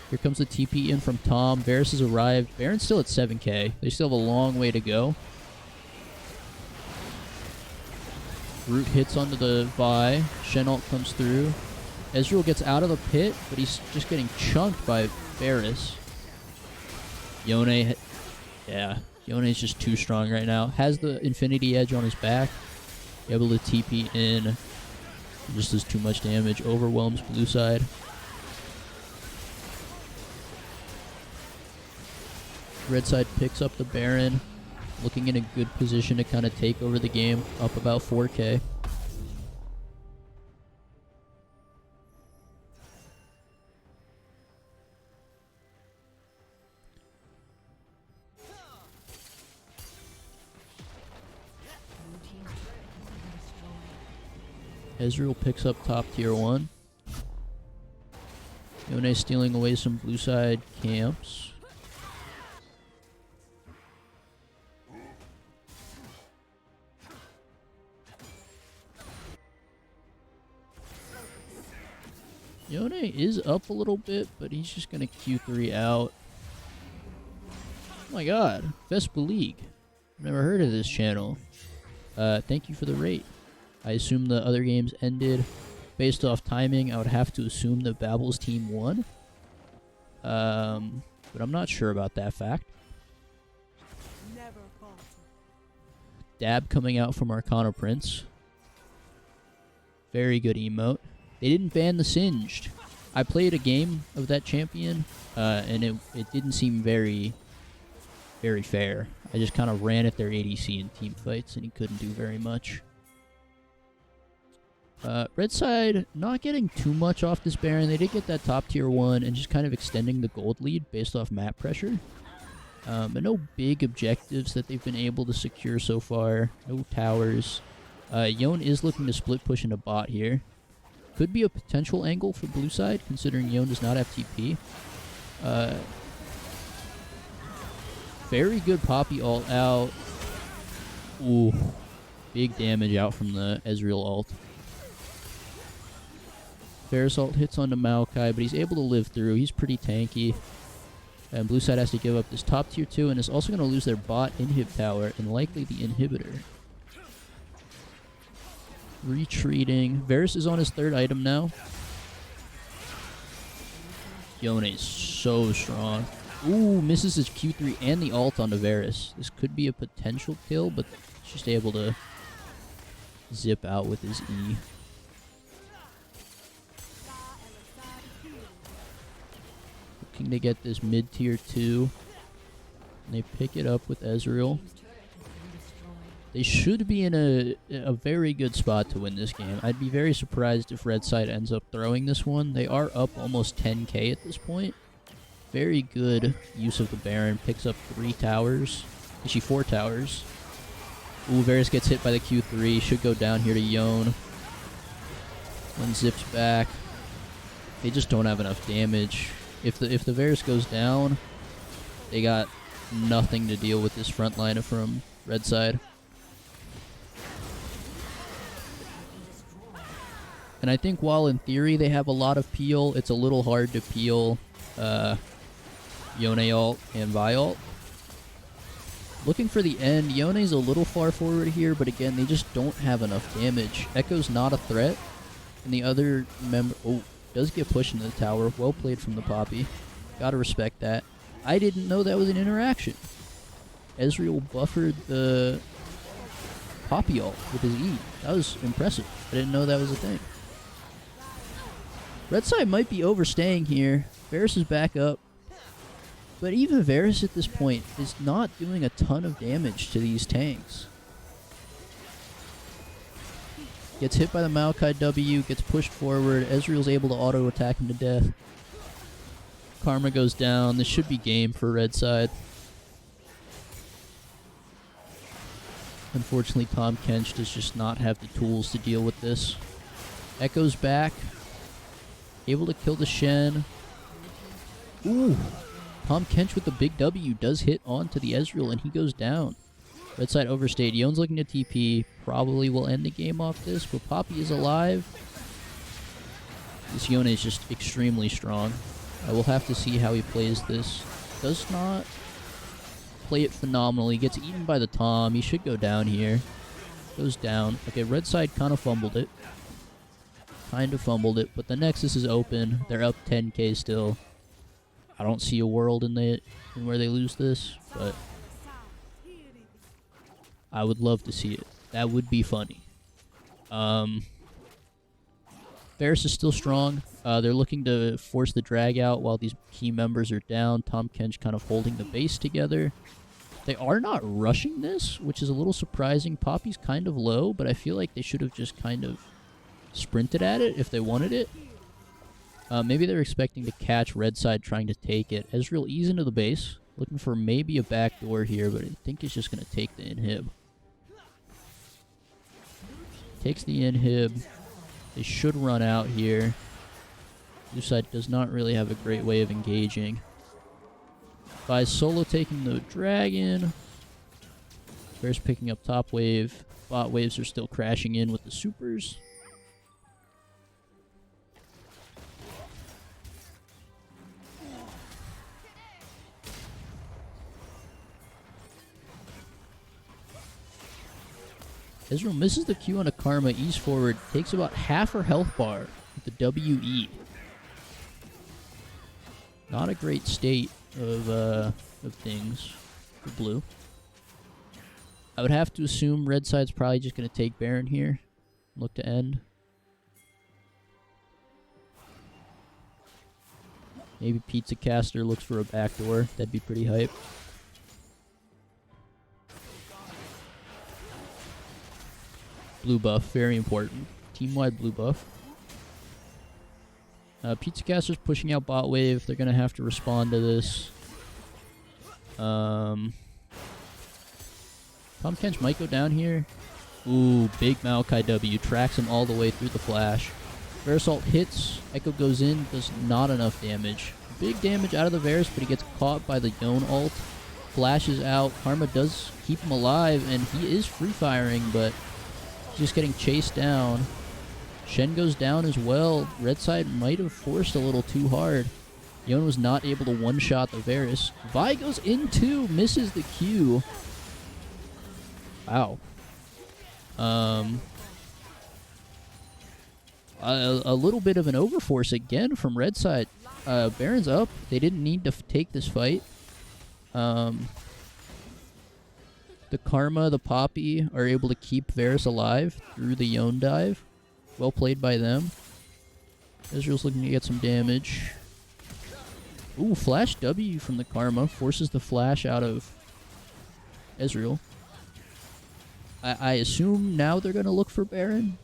Here comes the TP in from Tom. Varus has arrived. Baron's still at 7k. They still have a long way to go. Root hits onto the Vi. Shen ult comes through. Ezreal gets out of the pit, but he's just getting chunked by Varus. Yone, yeah, Yone's just too strong right now. Has the Infinity Edge on his back. Able to TP in. Just does too much damage. Overwhelms blue side. Red side picks up the Baron. Looking in a good position to kind of take over the game. Up about 4k. Ezreal picks up top tier 1. Yone stealing away some blue side camps. Yone is up a little bit, but he's just going to Q3 out. Oh my god, Vespa League. Never heard of this channel. Thank you for the rate. I assume the other games ended. Based off timing, I would have to assume that Babble's team won. But I'm not sure about that fact. Dab coming out from Arcana Prince. Very good emote. They didn't ban the Singed. I played a game of that champion, and it didn't seem very, very fair. I just kind of ran at their ADC in team fights, and he couldn't do very much. Red side not getting too much off this Baron. They did get that top tier 1 and just kind of extending the gold lead based off map pressure. But no big objectives that they've been able to secure so far. No towers. Yone is looking to split push into bot here. Could be a potential angle for blue side considering Yone does not have TP. Very good Poppy ult out. Ooh. Big damage out from the Ezreal ult. Varus ult hits onto Maokai, but he's able to live through. He's pretty tanky. And blue side has to give up this top tier 2 and is also going to lose their bot inhib tower and likely the inhibitor. Retreating. Varus is on his 3rd item now. Yone's so strong. Ooh, misses his Q3 and the ult onto Varus. This could be a potential kill, but he's just able to zip out with his E. Looking to get this mid-tier 2. And they pick it up with Ezreal. They should be in a very good spot to win this game. I'd be very surprised if Red Side ends up throwing this one. They are up almost 10k at this point. Very good use of the Baron. Picks up 3 towers. Actually, 4 towers. Ooh, Varus gets hit by the Q3. Should go down here to Yone. One zips back. They just don't have enough damage. If the Varus goes down, they got nothing to deal with this front line from Red Side. And I think while in theory they have a lot of peel, it's a little hard to peel Yone ult and Vi ult. Looking for the end, Yone's a little far forward here, but again, they just don't have enough damage. Echo's not a threat, and the other member... Oh, does get pushed into the tower. Well played from the Poppy. Gotta respect that. I didn't know that was an interaction. Ezreal buffered the Poppy ult with his E. That was impressive. I didn't know that was a thing. Red side might be overstaying here. Varus is back up. But even Varus at this point is not doing a ton of damage to these tanks. Gets hit by the Maokai W, gets pushed forward. Ezreal's able to auto-attack him to death. Karma goes down. This should be game for Red side. Unfortunately, Tahm Kench does just not have the tools to deal with this. Echo's back. Able to kill the Shen. Ooh. Tahm Kench with the big W does hit onto the Ezreal, and he goes down. Red side overstayed. Yone's looking to TP. Probably will end the game off this, but Poppy is alive. This Yone is just extremely strong. I will have to see how he plays this. Does not play it phenomenally. Gets eaten by the Tahm. He should go down here. Goes down. Okay, red side kind of fumbled it. But the Nexus is open. They're up 10k still. I don't see a world in where they lose this, but I would love to see it. That would be funny. Varus is still strong. They're looking to force the drag out while these key members are down. Tahm Kench kind of holding the base together. They are not rushing this, which is a little surprising. Poppy's kind of low, but I feel like they should have just kind of sprinted at it if they wanted it. Maybe they're expecting to catch red side trying to take it. Ezreal ease into the base. Looking for maybe a backdoor here, but I think he's just going to take the inhib. Takes the inhib. They should run out here. Blue side does not really have a great way of engaging. By solo taking the dragon. Bears picking up top wave. Bot waves are still crashing in with the supers. Ezreal misses the Q on a Karma, ease forward, takes about half her health bar with the WE. Not a great state of things for blue. I would have to assume red side's probably just going to take Baron here. Look to end. Maybe Pizza Caster looks for a backdoor. That'd be pretty hype. Blue buff, very important. Team-wide blue buff. Pizza Caster's pushing out bot wave. They're going to have to respond to this. Tahm Kench might go down here. Ooh, big Maokai W. Tracks him all the way through the flash. Varus ult hits. Echo goes in. Does not enough damage. Big damage out of the Varus, but he gets caught by the Yone ult. Flashes out. Karma does keep him alive, and he is free-firing, but just getting chased down. Shen goes down as well. Red side might have forced a little too hard. Yone was not able to one-shot the Varus. Vi goes in too, misses the Q. Wow. A little bit of an overforce again from red side. Baron's up. They didn't need to take this fight. Um, the Karma, the Poppy are able to keep Varus alive through the Yone dive. Well played by them. Ezreal's looking to get some damage. Ooh, Flash W from the Karma. Forces the Flash out of Ezreal. I assume now they're going to look for Baron.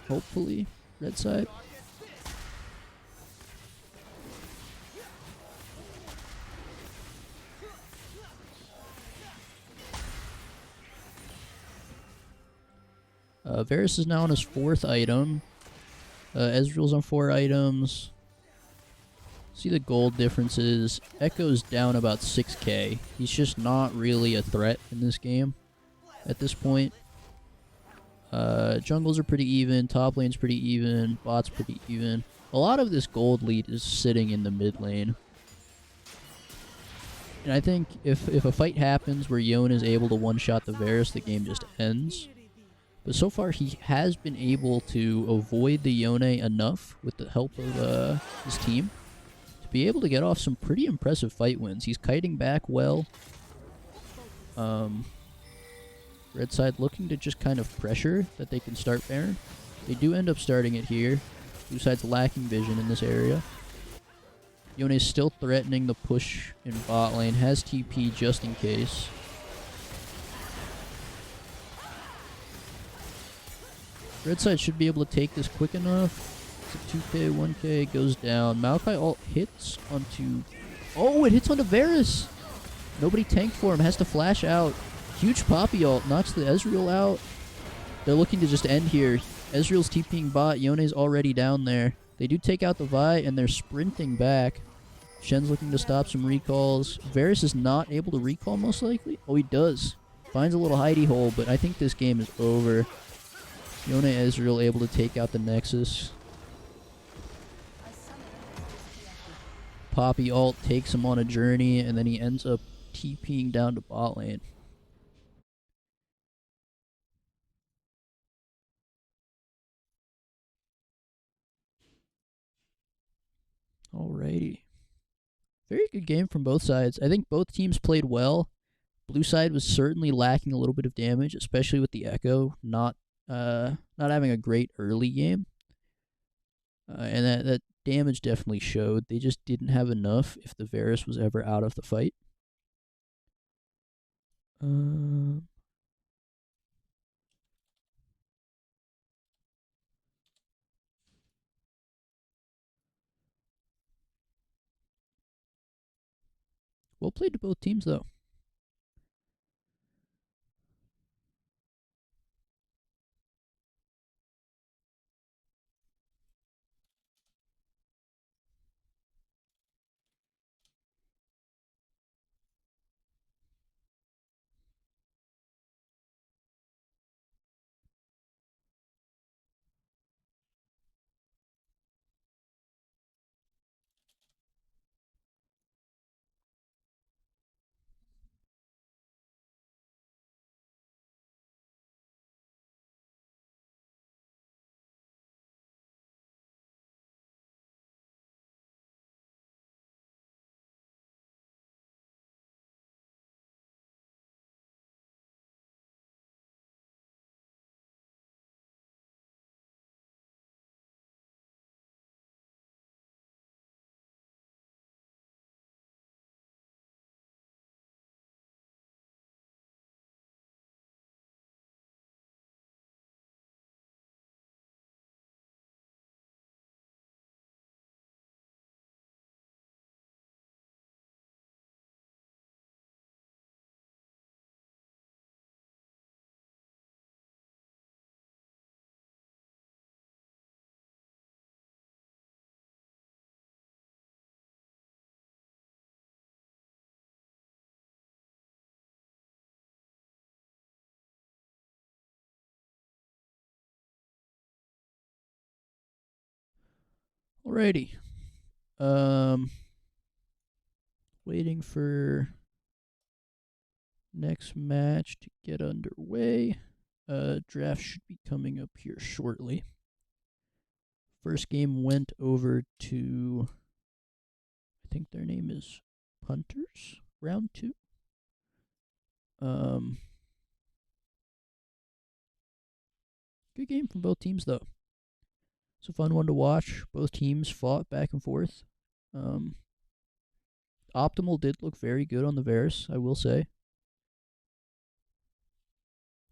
Hopefully, red side. Varus is now on his 4th item. Ezreal's on 4 items. See the gold differences. Echo's down about 6k. He's just not really a threat in this game at this point. Jungles are pretty even. Top lane's pretty even. Bot's pretty even. A lot of this gold lead is sitting in the mid lane. And I think if a fight happens where Yone is able to one-shot the Varus, the game just ends. But so far, he has been able to avoid the Yone enough with the help of his team to be able to get off some pretty impressive fight wins. He's kiting back well. Red side looking to just kind of pressure that they can start Baron. They do end up starting it here. Blue side's lacking vision in this area. Yone is still threatening the push in bot lane. Has TP just in case. Red side should be able to take this quick enough. It's a 2k, 1k, goes down. Maokai ult hits onto... Oh, it hits onto Varus! Nobody tanked for him. Has to flash out. Huge Poppy ult. Knocks the Ezreal out. They're looking to just end here. Ezreal's TPing bot. Yone's already down there. They do take out the Vi, and they're sprinting back. Shen's looking to stop some recalls. Varus is not able to recall, most likely. Oh, he does. Finds a little hidey hole, but I think this game is over. Yone Ezreal able to take out the Nexus. Poppy ult takes him on a journey, and then he ends up TPing down to bot lane. Alrighty. Very good game from both sides. I think both teams played well. Blue side was certainly lacking a little bit of damage, especially with the Echo not having a great early game. And that damage definitely showed. They just didn't have enough if the Varus was ever out of the fight. Well played to both teams, though. Alrighty. Waiting for next match to get underway. Draft should be coming up here shortly. First game went over to I think their name is Punters. Round two. Um, Good game from both teams though. It's a fun one to watch. Both teams fought back and forth. Um, Optimal did look very good on the Varus, I will say.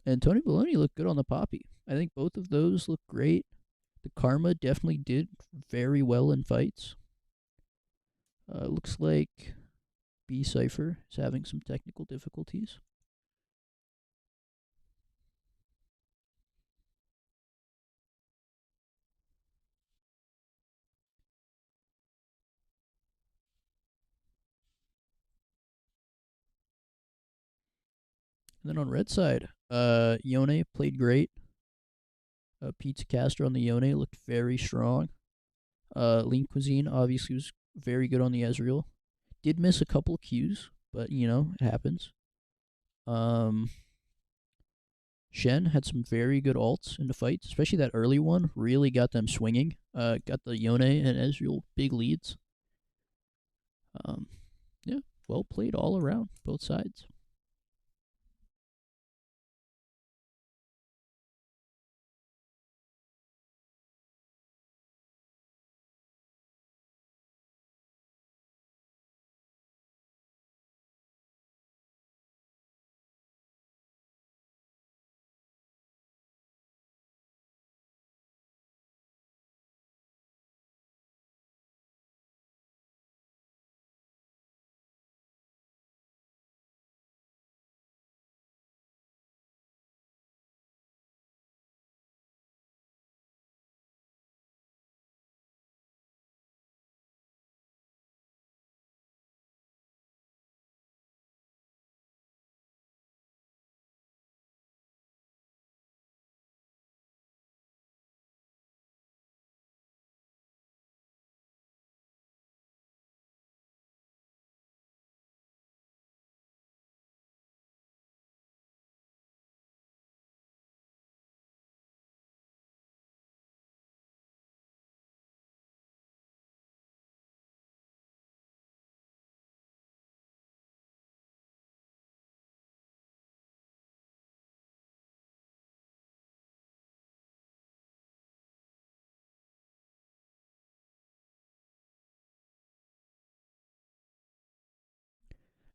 And Tony Baloney looked good on the Poppy. I think both of those look great. The Karma definitely did very well in fights. Looks like B Cypher is having some technical difficulties. And then on red side, Yone played great. Pizza Caster on the Yone looked very strong. Lean Cuisine obviously was very good on the Ezreal. Did miss a couple of Qs, but you know, it happens. Um, Shen had some very good ults in the fight, especially that early one. Really got them swinging. Got the Yone and Ezreal big leads. Um, yeah, well played all around, both sides.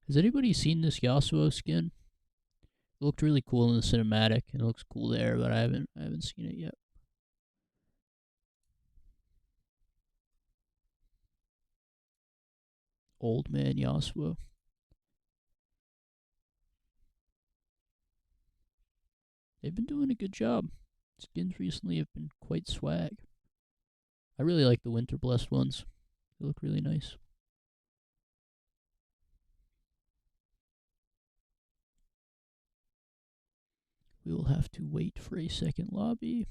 Has anybody seen this Yasuo skin? It looked really cool in the cinematic, and it looks cool there, but I haven't seen it yet. Old man Yasuo. They've been doing a good job. Skins recently have been quite swag. I really like the Winter Blessed ones. They look really nice. We will have to wait for a second lobby.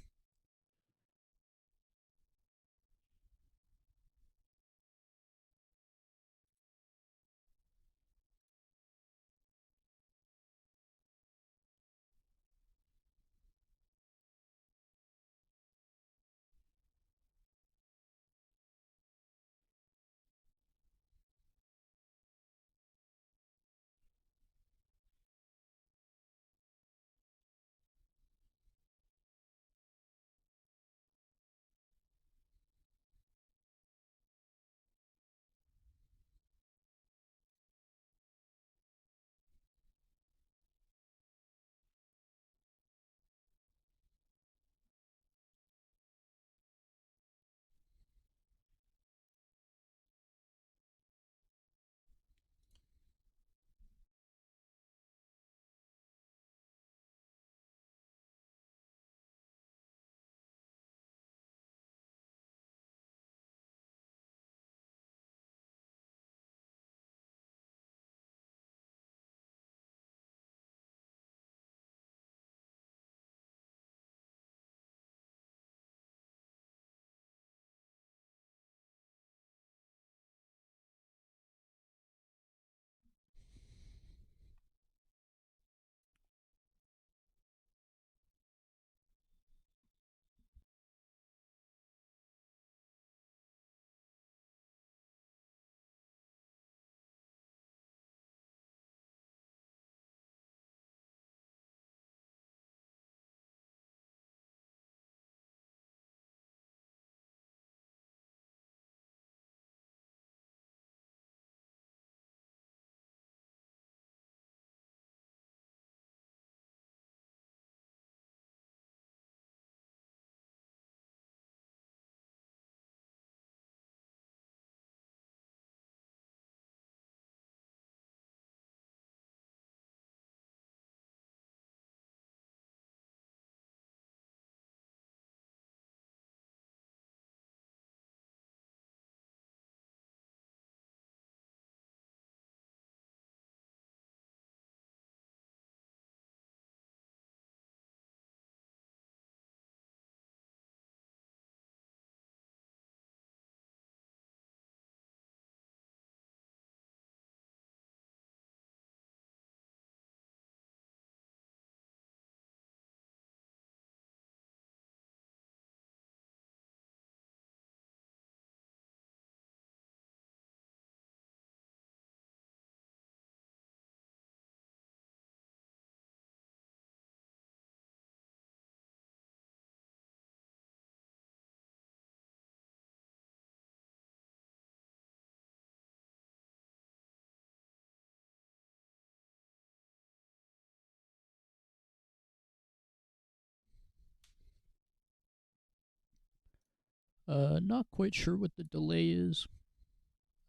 Not quite sure what the delay is.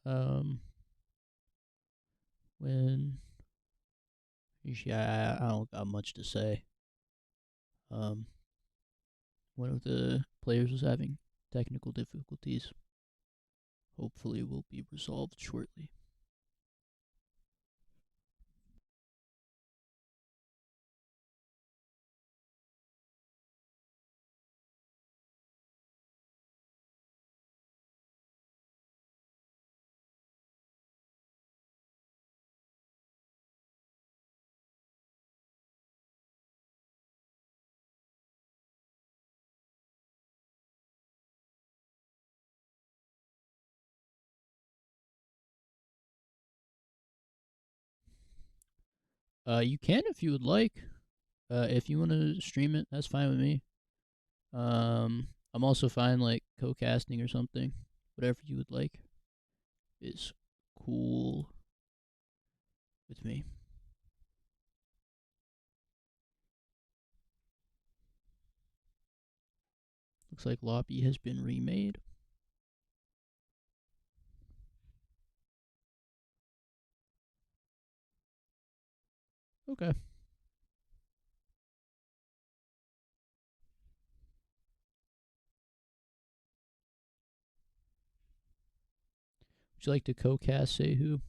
Um, when yeah, I don't got much to say. Um, one of the players was having technical difficulties. Hopefully, will be resolved shortly. You can if you would like. If you want to stream it, that's fine with me. I'm also fine like co-casting or something. Whatever you would like is cool with me. Looks like lobby has been remade. Okay. Would you like to co-cast say who?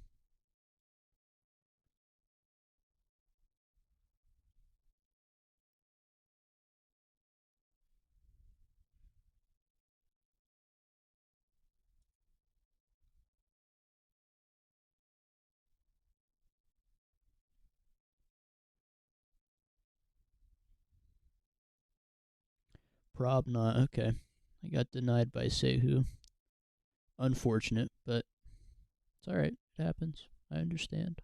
Prob not. Okay. I got denied by say who. Unfortunate, but it's alright. It happens. I understand.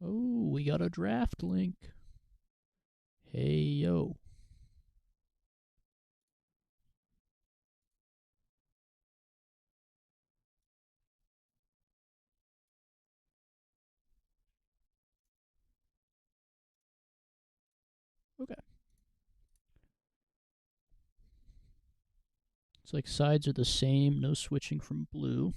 Oh, we got a draft link. Hey yo. Okay. It's like sides are the same, no switching from blue.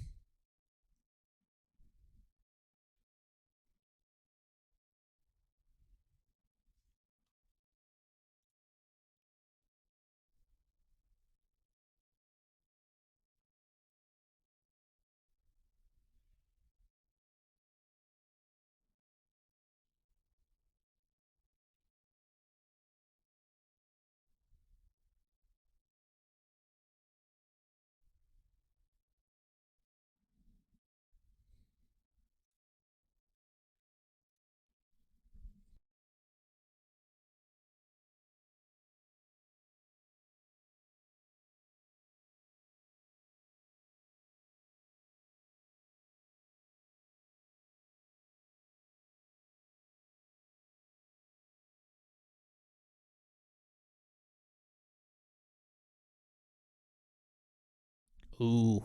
Ooh,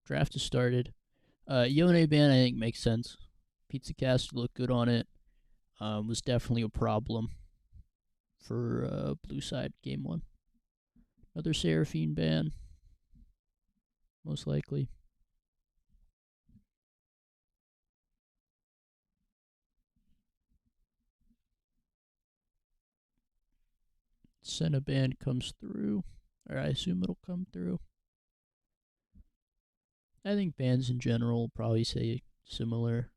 draft has started. Yone ban I think makes sense. Pizza Cast looked good on it. Was definitely a problem for blue side game one. Another Seraphine ban, most likely. Senna ban comes through, or I assume it'll come through. I think bans in general will probably say similar.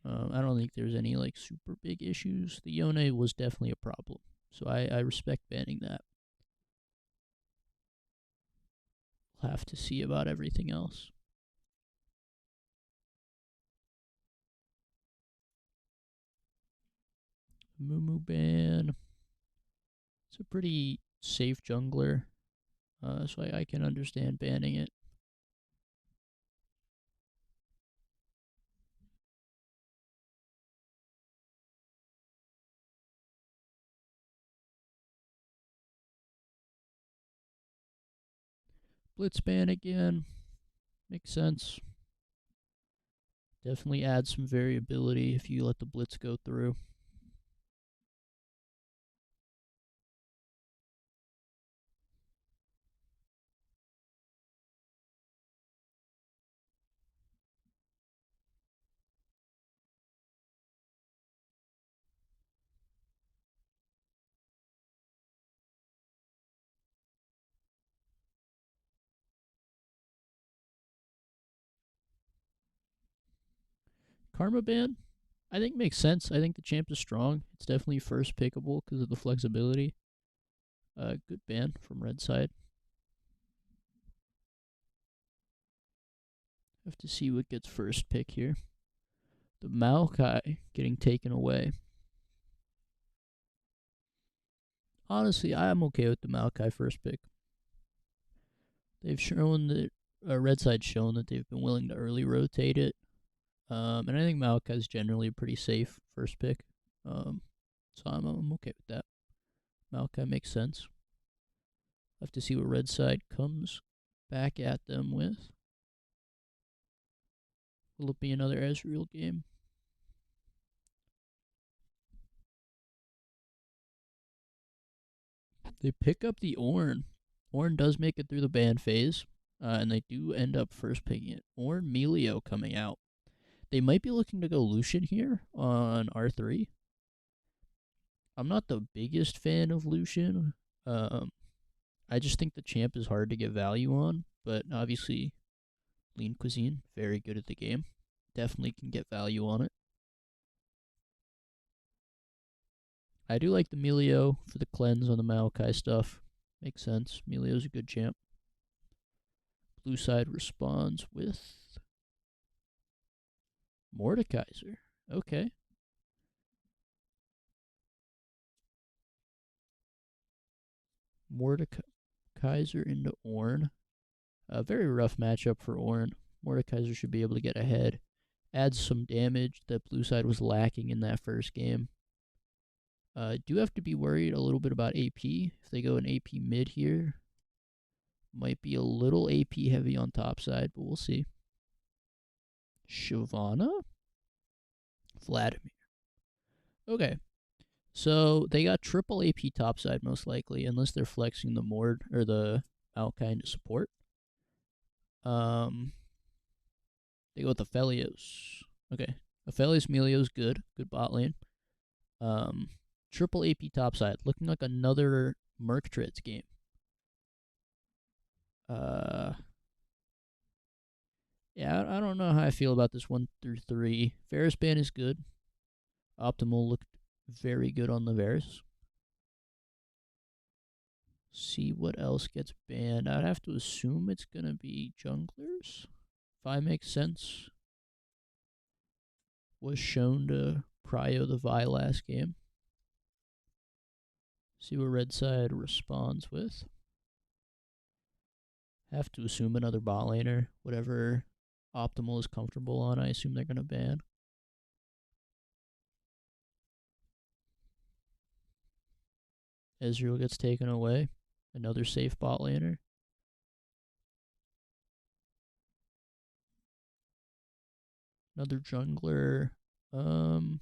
I don't think there's any like super big issues. The Yone was definitely a problem, so I respect banning that. We'll have to see about everything else. Mumu ban. It's a pretty safe jungler, so I can understand banning it. Blitz ban again. Makes sense. Definitely adds some variability if you let the blitz go through. Karma ban, I think makes sense. I think the champ is strong. It's definitely first pickable because of the flexibility. Good ban from red side. Have to see what gets first pick here. The Maokai getting taken away. Honestly, I am okay with the Maokai first pick. They've shown that red side's shown that they've been willing to early rotate it. And I think Maokai is generally a pretty safe first pick. So I'm okay with that. Maokai makes sense. Have to see what red side comes back at them with. Will it be another Ezreal game? They pick up the Ornn. Ornn does make it through the ban phase, and they do end up first picking it. Ornn Melio coming out. They might be looking to go Lucian here on R3. I'm not the biggest fan of Lucian. I just think the champ is hard to get value on, but obviously, Lean Cuisine, very good at the game. Definitely can get value on it. I do like the Melio for the cleanse on the Maokai stuff. Makes sense. Melio's a good champ. Blue side responds with Mordekaiser. Okay. Mordekaiser into Ornn. A very rough matchup for Ornn. Mordekaiser should be able to get ahead. Adds some damage that blue side was lacking in that first game. Do have to be worried a little bit about AP. If they go an AP mid here, might be a little AP heavy on top side, but we'll see. Shyvana? Vladimir. Okay. So they got triple AP topside most likely, unless they're flexing the Mord or the Alkine to support. They go with Aphelios. Okay. Aphelios Melio's good. Good bot lane. Triple AP topside. Looking like another Merc Treads game. Yeah, I don't know how I feel about this 1 through 3. Varus ban is good. Optimal looked very good on the Varus. See what else gets banned. I'd have to assume it's going to be junglers, if I make sense. Was shown to prio the Vi last game. See what red side responds with. Have to assume another bot laner. Whatever Optimal is comfortable on, I assume they're going to ban. Ezreal gets taken away. Another safe bot laner. Another jungler. What are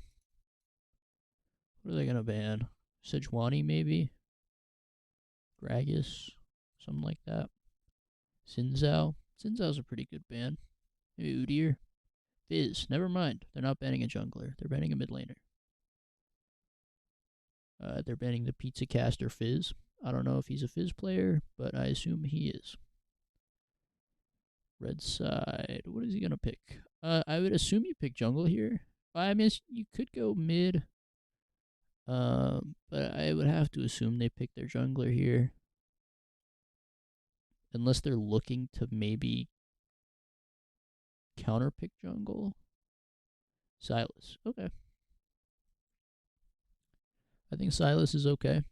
they gonna ban? Sejuani maybe? Gragas? Something like that. Sinzao? Sinzao's a pretty good ban. Maybe Udyr? Fizz. Never mind. They're not banning a jungler. They're banning a mid laner. They're banning the pizza caster Fizz. I don't know if he's a Fizz player, but I assume he is. Red side. What is he gonna pick? I would assume you pick jungle here. I mean, you could go mid. But I would have to assume they pick their jungler here, unless they're looking to maybe counter pick jungle. Silas. Okay. I think Silas is okay.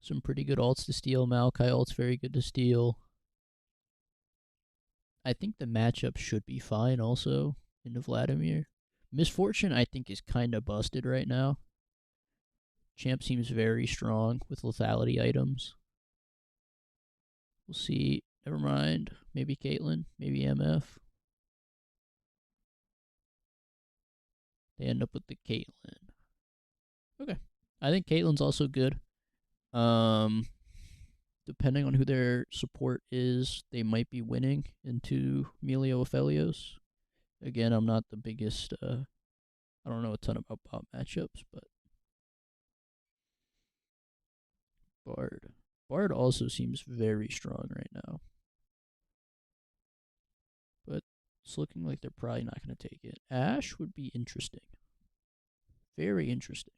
Some pretty good alts to steal. Maokai ult's very good to steal. I think the matchup should be fine also into Vladimir. Misfortune, I think, is kind of busted right now. Champ seems very strong with lethality items. We'll see. Never mind. Maybe Caitlyn. Maybe MF. They end up with the Caitlyn. Okay. I think Caitlyn's also good. Depending on who their support is, they might be winning into Melio Aphelios. Again, I'm not the biggest. I don't know a ton about bot matchups, but Bard. Bard also seems very strong right now, but it's looking like they're probably not going to take it. Ashe would be interesting. Very interesting.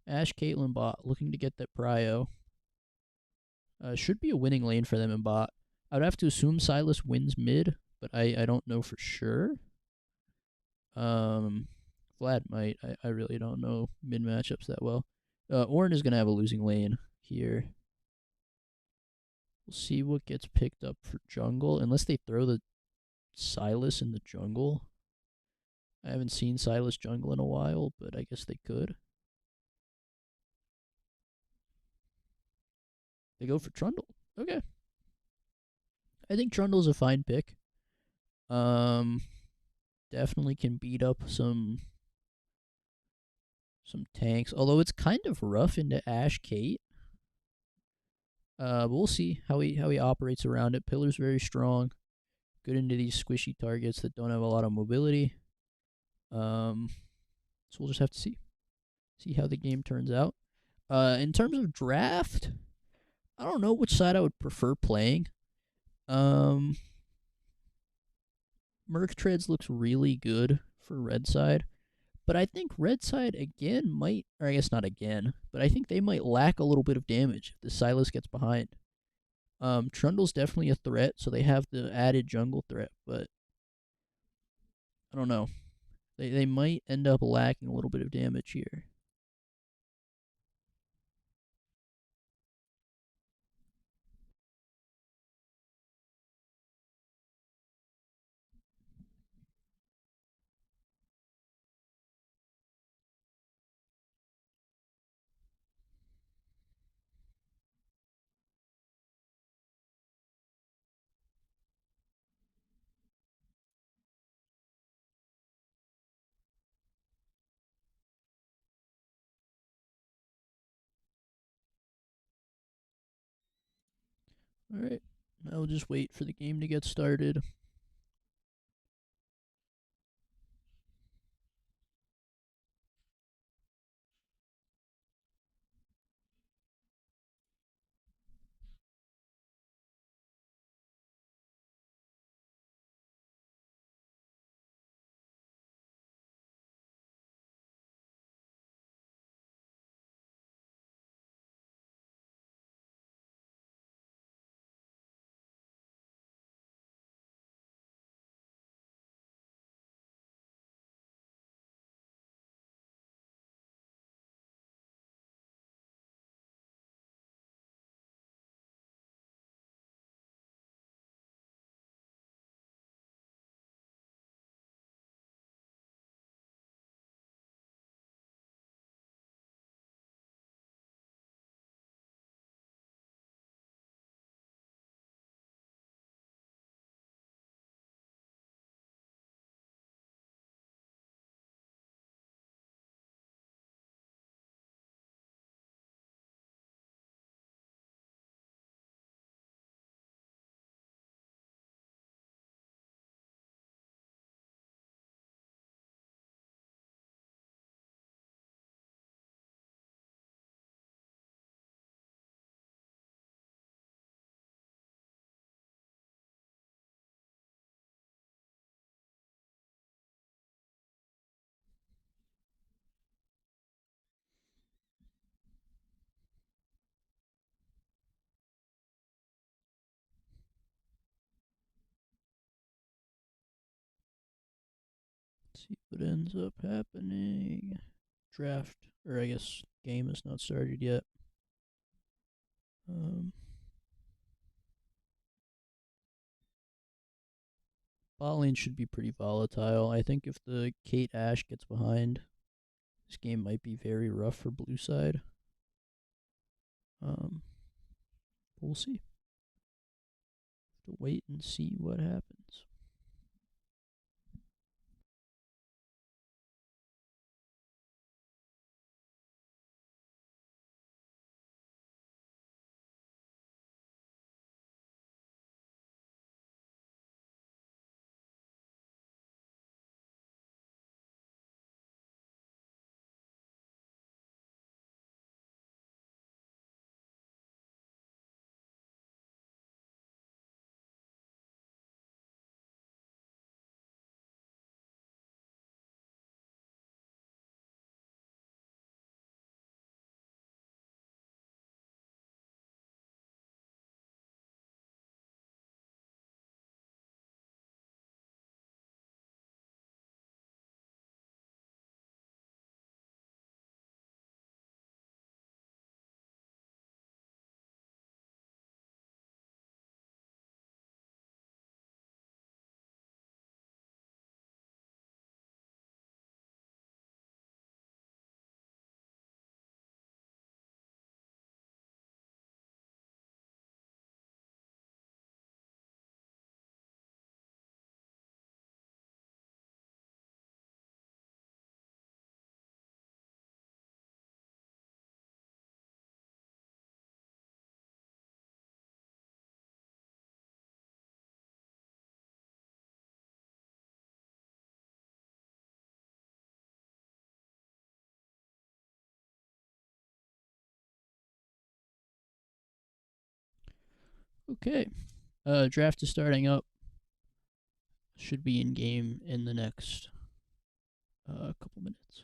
Ashe, Caitlyn bot, looking to get that prio. Should be a winning lane for them in bot. I would have to assume Silas wins mid, but I don't know for sure. Vlad might. I really don't know mid matchups that well. Ornn is going to have a losing lane here. We'll see what gets picked up for jungle, unless they throw the Silas in the jungle. I haven't seen Silas jungle in a while, but I guess they could. They go for Trundle. Okay. I think Trundle's a fine pick. Definitely can beat up some tanks. Although it's kind of rough into Ashe Kate. But we'll see how he operates around it. Pillar's very strong. Good into these squishy targets that don't have a lot of mobility. So we'll just have to see how the game turns out. In terms of draft, I don't know which side I would prefer playing. Merc Treads looks really good for red side, but I think red side again might, or I guess not again, but I think they might lack a little bit of damage if the Silas gets behind. Trundle's definitely a threat, so they have the added jungle threat, but I don't know. They might end up lacking a little bit of damage here. All right, I'll just wait for the game to get started. See what ends up happening. Draft, or I guess game is not started yet. Bot lane should be pretty volatile. I think if the Kate Ash gets behind, this game might be very rough for blue side. We'll see. Have to wait and see what happens. Okay. Draft is starting up. Should be in game in the next couple minutes.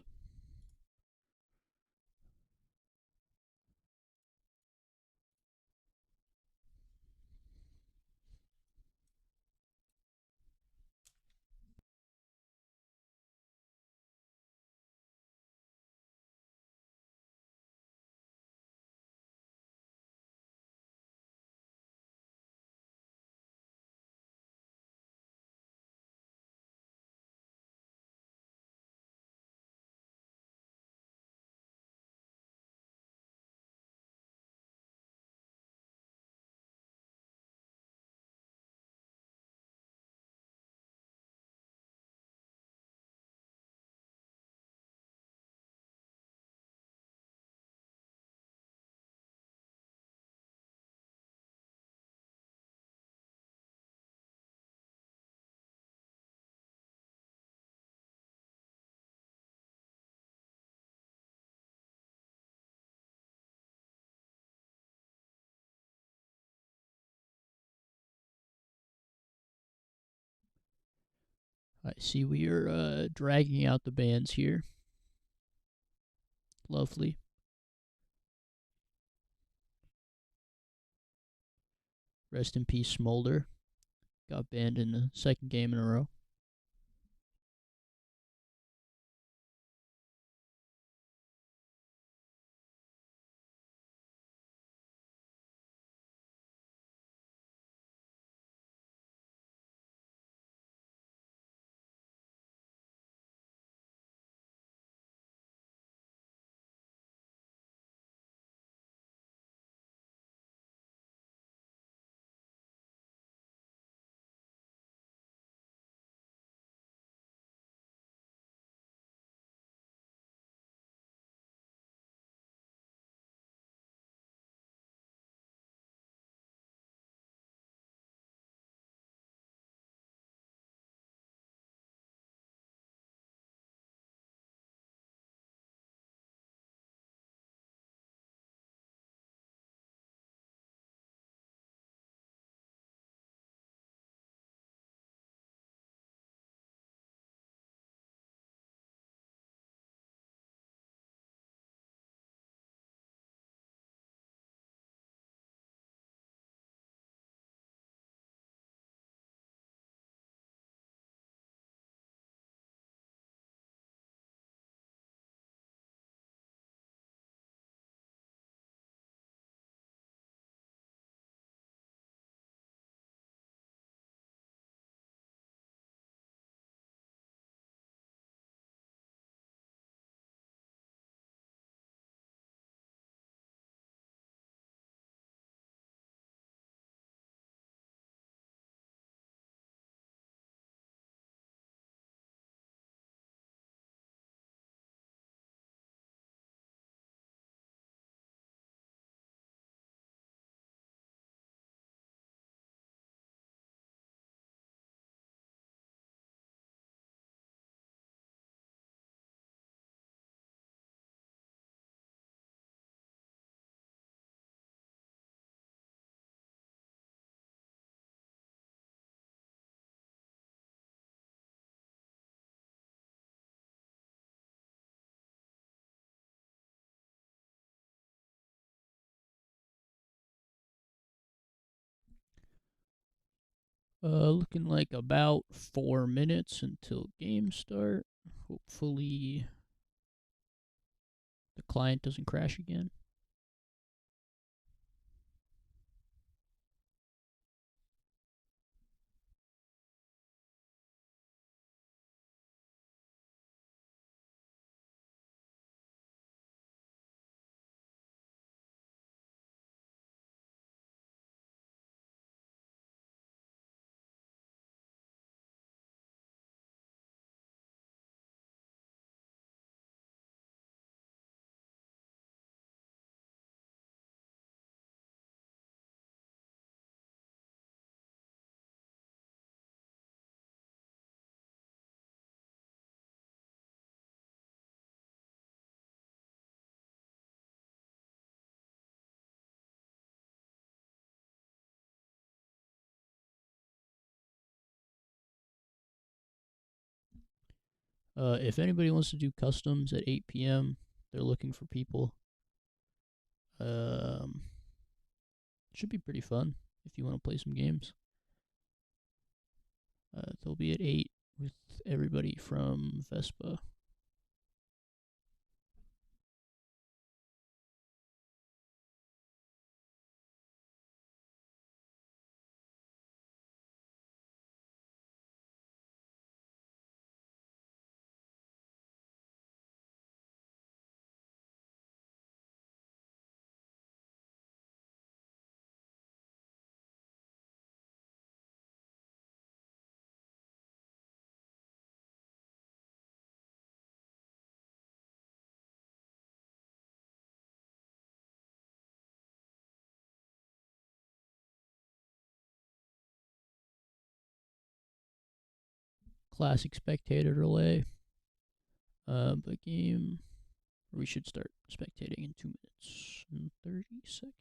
I see we are dragging out the bands here. Lovely. Rest in peace, Smolder. Got banned in the second game in a row. Looking like about 4 minutes until game start. Hopefully the client doesn't crash again. If anybody wants to do customs at 8 p.m., they're looking for people. Um, should be pretty fun if you want to play some games. They'll be at 8 with everybody from Vespa. Classic spectator relay. But game, we should start spectating in 2 minutes and 30 seconds.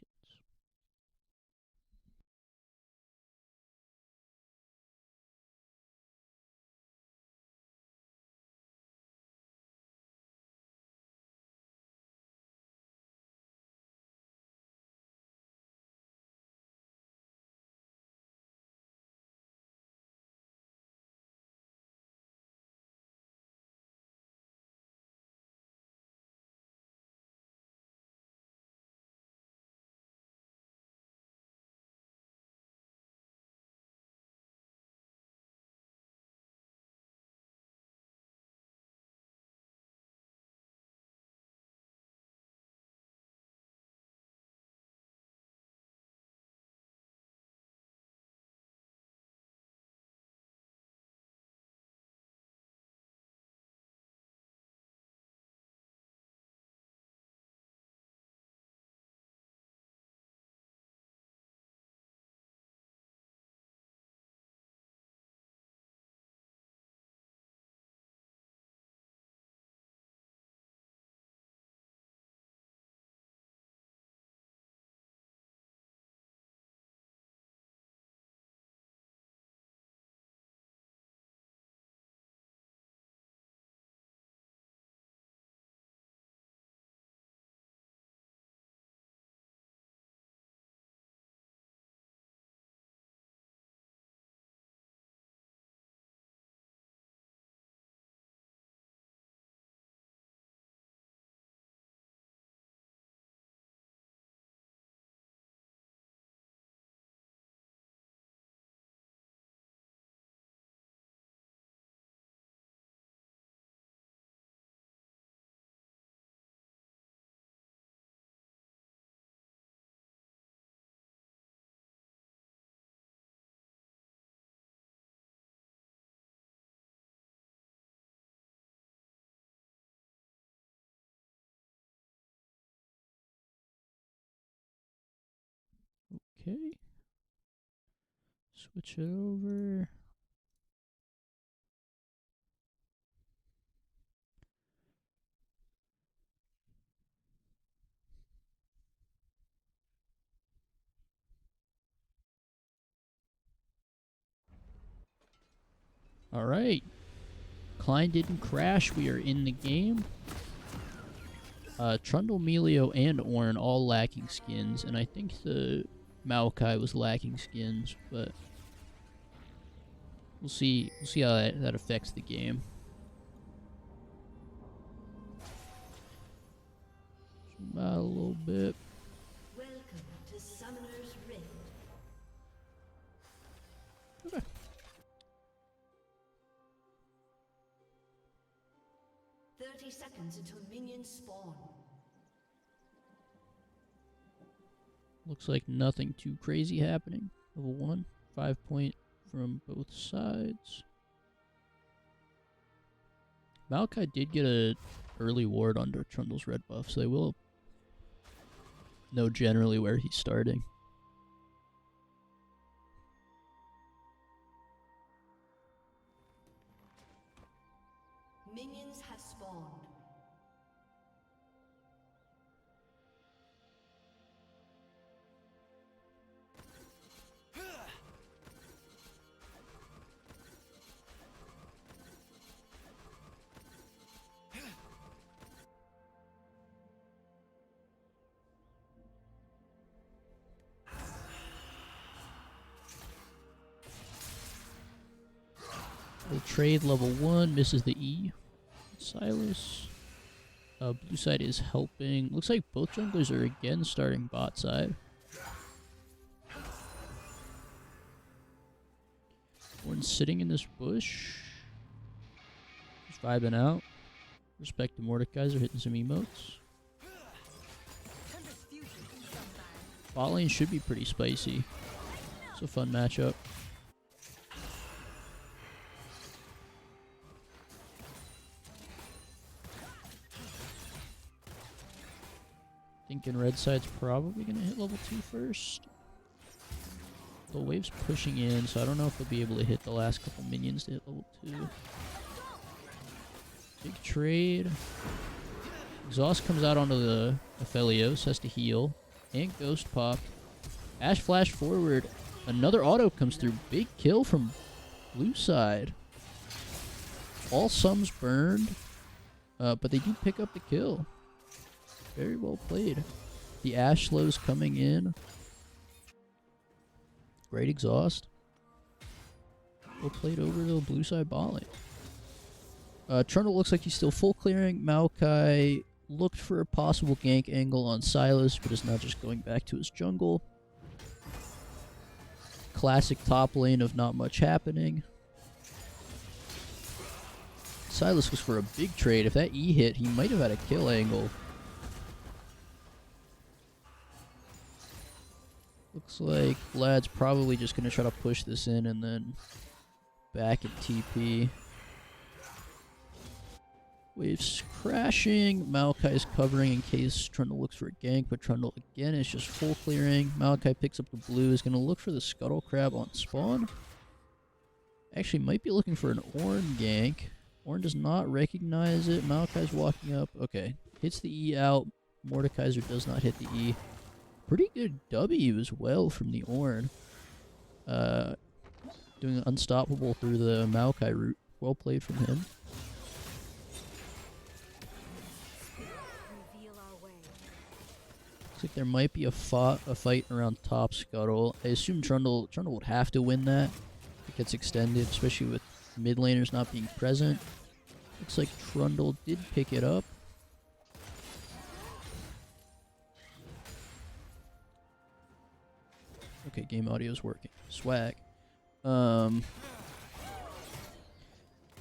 Okay. Switch it over. All right. Klein didn't crash. We are in the game. Trundle, Melio, and Ornn all lacking skins, and I think the Maokai was lacking skins, but We'll see how that affects the game. Zoom out a little bit. Welcome to Summoner's Rift. Okay. Seconds until minions spawn. Looks like nothing too crazy happening. Level 1, 5 point from both sides. Maokai did get a early ward under Trundle's red buff, so they will know generally where he's starting. Minions have spawned. We'll trade level 1, misses the E. Silas. Blue side is helping. Looks like both junglers are again starting bot side. One's sitting in this bush. Just vibing out. Respect to Mordekaiser hitting some emotes. Bot lane should be pretty spicy. It's a fun matchup. Thinking red side's probably going to hit level 2 first. The wave's pushing in, so I don't know if they'll be able to hit the last couple minions to hit level 2. Big trade. Exhaust comes out onto the Aphelios, has to heal. And Ghost popped. Ash flash forward. Another auto comes through. Big kill from blue side. All sums burned, but they do pick up the kill. Very well played. The Ash slow's coming in. Great exhaust. Well played over to the blue side bot lane. Trundle looks like he's still full clearing. Maokai looked for a possible gank angle on Silas, but is now just going back to his jungle. Classic top lane of not much happening. Silas was for a big trade. If that E hit, he might have had a kill angle. Looks like Vlad's probably just going to try to push this in and then back at TP. Waves crashing. Maokai's covering in case Trundle looks for a gank, but Trundle again is just full clearing. Maokai picks up the blue, is going to look for the Scuttle Crab on spawn. Actually, might be looking for an Ornn gank. Ornn does not recognize it. Maokai's walking up. Okay, hits the E out. Mordekaiser does not hit the E. Pretty good W as well from the Ornn. Doing unstoppable through the Maokai route. Well played from him. Looks like there might be a fight around top Scuttle. I assume Trundle would have to win that. It gets extended, especially with mid laners not being present. Looks like Trundle did pick it up. Okay, game audio's working. Swag. This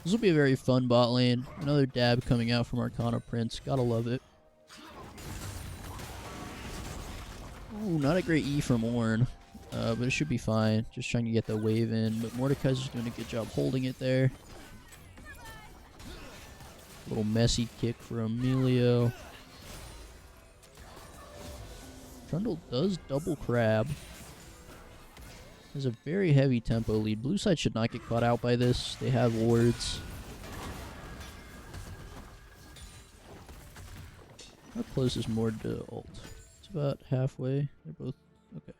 will be a very fun bot lane. Another dab coming out from Arcana Prince. Gotta love it. Ooh, not a great E from Ornn. But it should be fine. Just trying to get the wave in. But Mordekaiser's doing a good job holding it there. Little messy kick for Emilio. Trundle does double crab. There's a very heavy tempo lead. Blue side should not get caught out by this. They have wards. How close is Mord to ult? It's about halfway. They're both... Okay.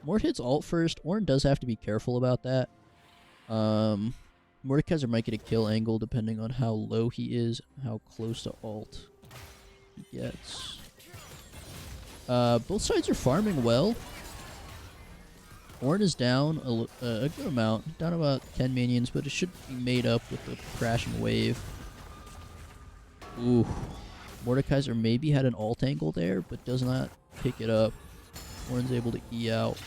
Mord hits ult first. Ornn does have to be careful about that. Mordekaiser might get a kill angle depending on how low he is, how close to ult he gets. Both sides are farming well. Ornn is down a good amount, down about 10 minions, but it should be made up with the crashing wave. Ooh, Mordekaiser maybe had an alt angle there, but does not pick it up. Ornn's able to E out.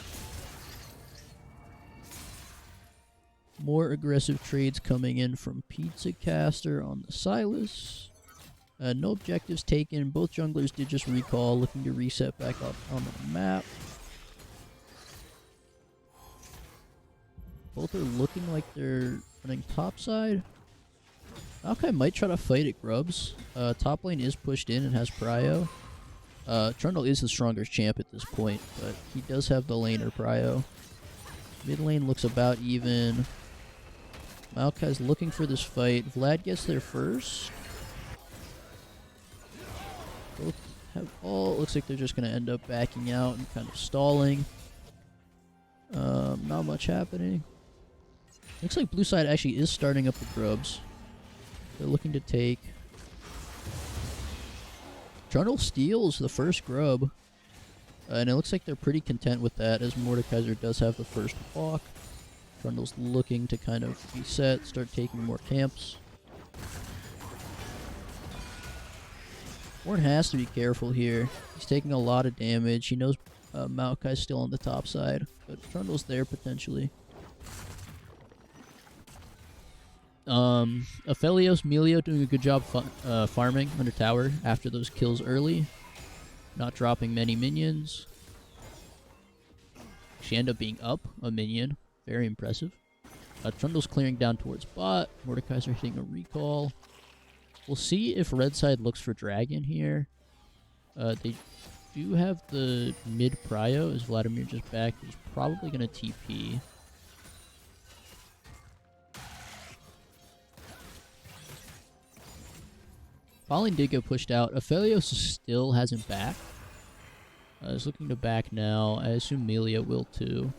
More aggressive trades coming in from Pizza Caster on the Sylas. No objectives taken. Both junglers did just recall, looking to reset back up on the map. Both are looking like they're running topside. Maokai might try to fight at Grubs. Top lane is pushed in and has Prio. Trundle is the stronger champ at this point, but he does have the laner Prio. Mid lane looks about even. Maokai's looking for this fight. Vlad gets there first. Both have all. Looks like they're just going to end up backing out and kind of stalling. Not much happening. Looks like blue side actually is starting up the Grubs. They're looking to take. Trundle steals the first Grub. And it looks like they're pretty content with that, as Mordekaiser does have the first walk. Trundle's looking to kind of reset, start taking more camps. Ornn has to be careful here. He's taking a lot of damage. He knows Maokai's still on the top side, but Trundle's there potentially. Aphelios, Melio doing a good job farming under tower after those kills early. Not dropping many minions. She ended up being up a minion. Very impressive. Trundle's clearing down towards bot. Mordekaiser hitting a recall. We'll see if red side looks for dragon here. They do have the mid prio. Is Vladimir just back? He's probably going to TP. Falling did get pushed out. Aphelios still hasn't back. Is looking to back now. I assume Melia will too.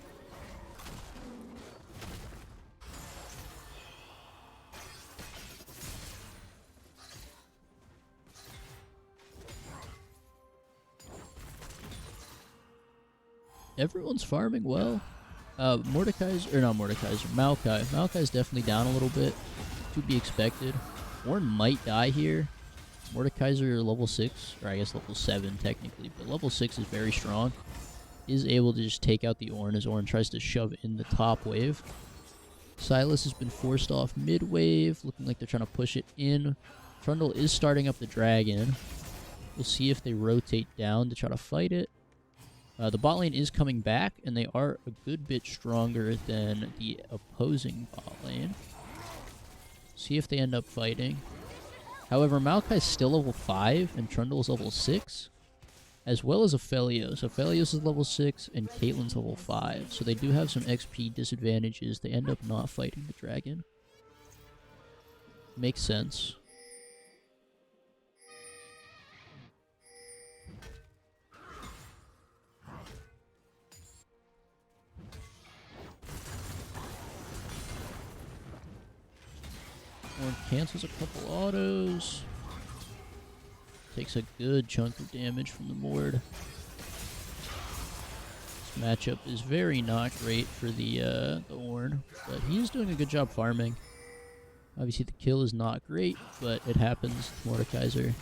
Everyone's farming well. Mordekaiser, or not Mordekaiser, Maokai. Maokai's definitely down a little bit. To be expected. Ornn might die here. Mordekaiser level 6, or I guess level 7 technically, but level 6 is very strong. Is able to just take out the Ornn as Ornn tries to shove in the top wave. Sylas has been forced off mid wave, looking like they're trying to push it in. Trundle is starting up the dragon. We'll see if they rotate down to try to fight it. The bot lane is coming back, and they are a good bit stronger than the opposing bot lane. See if they end up fighting. However, Maokai's still level 5, and Trundle's level 6, as well as Aphelios. Aphelios is level 6, and Caitlyn's level 5, so they do have some XP disadvantages. They end up not fighting the dragon. Makes sense. Ornn cancels a couple autos. Takes a good chunk of damage from the Mord. This matchup is very not great for the Ornn, but he is doing a good job farming. Obviously the kill is not great, but it happens. Mordekaiser.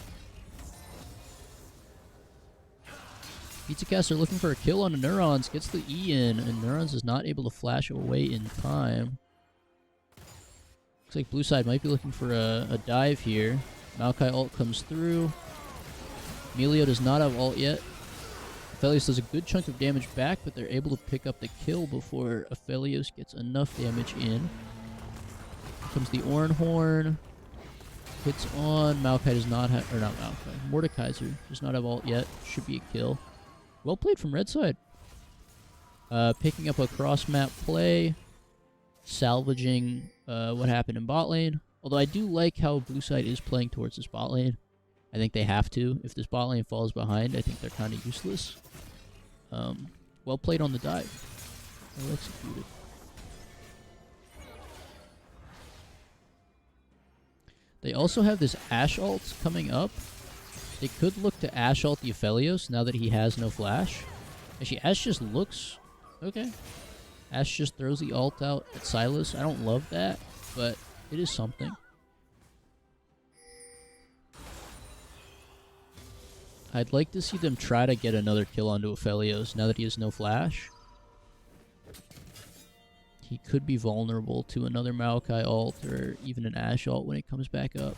Pizza Caster looking for a kill on the Neurons. Gets the E in, and Neurons is not able to flash away in time. Looks like blue side might be looking for a dive here. Maokai ult comes through. Melio does not have ult yet. Aphelios does a good chunk of damage back, but they're able to pick up the kill before Aphelios gets enough damage in. Here comes the Ornn Horn. Hits on. Maokai does not have, or not Maokai, Mordekaiser does not have ult yet. Should be a kill. Well played from red side. Picking up a cross-map play. Salvaging what happened in bot lane. Although I do like how blue side is playing towards this bot lane. I think they have to. If this bot lane falls behind, I think they're kind of useless. Well played on the dive. Well executed. They also have this Ashe ult coming up. They could look to Ashe ult the Aphelios now that he has no flash. Actually, Ashe just looks... Okay. Ashe just throws the ult out at Sylas. I don't love that, but it is something. I'd like to see them try to get another kill onto Aphelios now that he has no flash. He could be vulnerable to another Maokai ult or even an Ashe ult when it comes back up.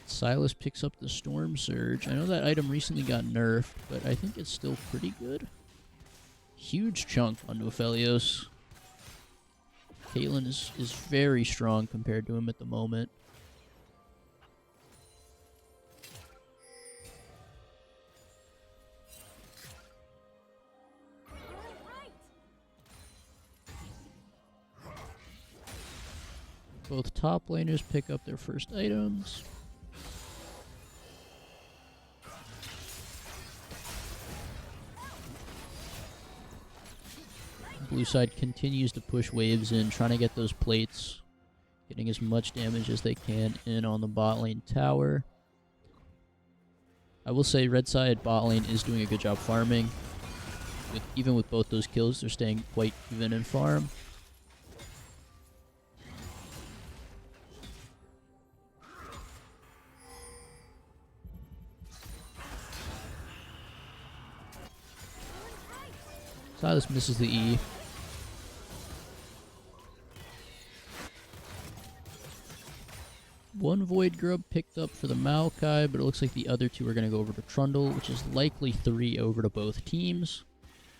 Sylas picks up the Storm Surge. I know that item recently got nerfed, but I think it's still pretty good. Huge chunk onto Aphelios. Caitlyn is very strong compared to him at the moment. Both top laners pick up their first items. Blue side continues to push waves in, trying to get those plates, getting as much damage as they can in on the bot lane tower. I will say red side bot lane is doing a good job farming. Even with both those kills, they're staying quite even in farm. Sylas misses the E. One Void Grub picked up for the Maokai, but it looks like the other two are going to go over to Trundle, which is likely 3 over to both teams.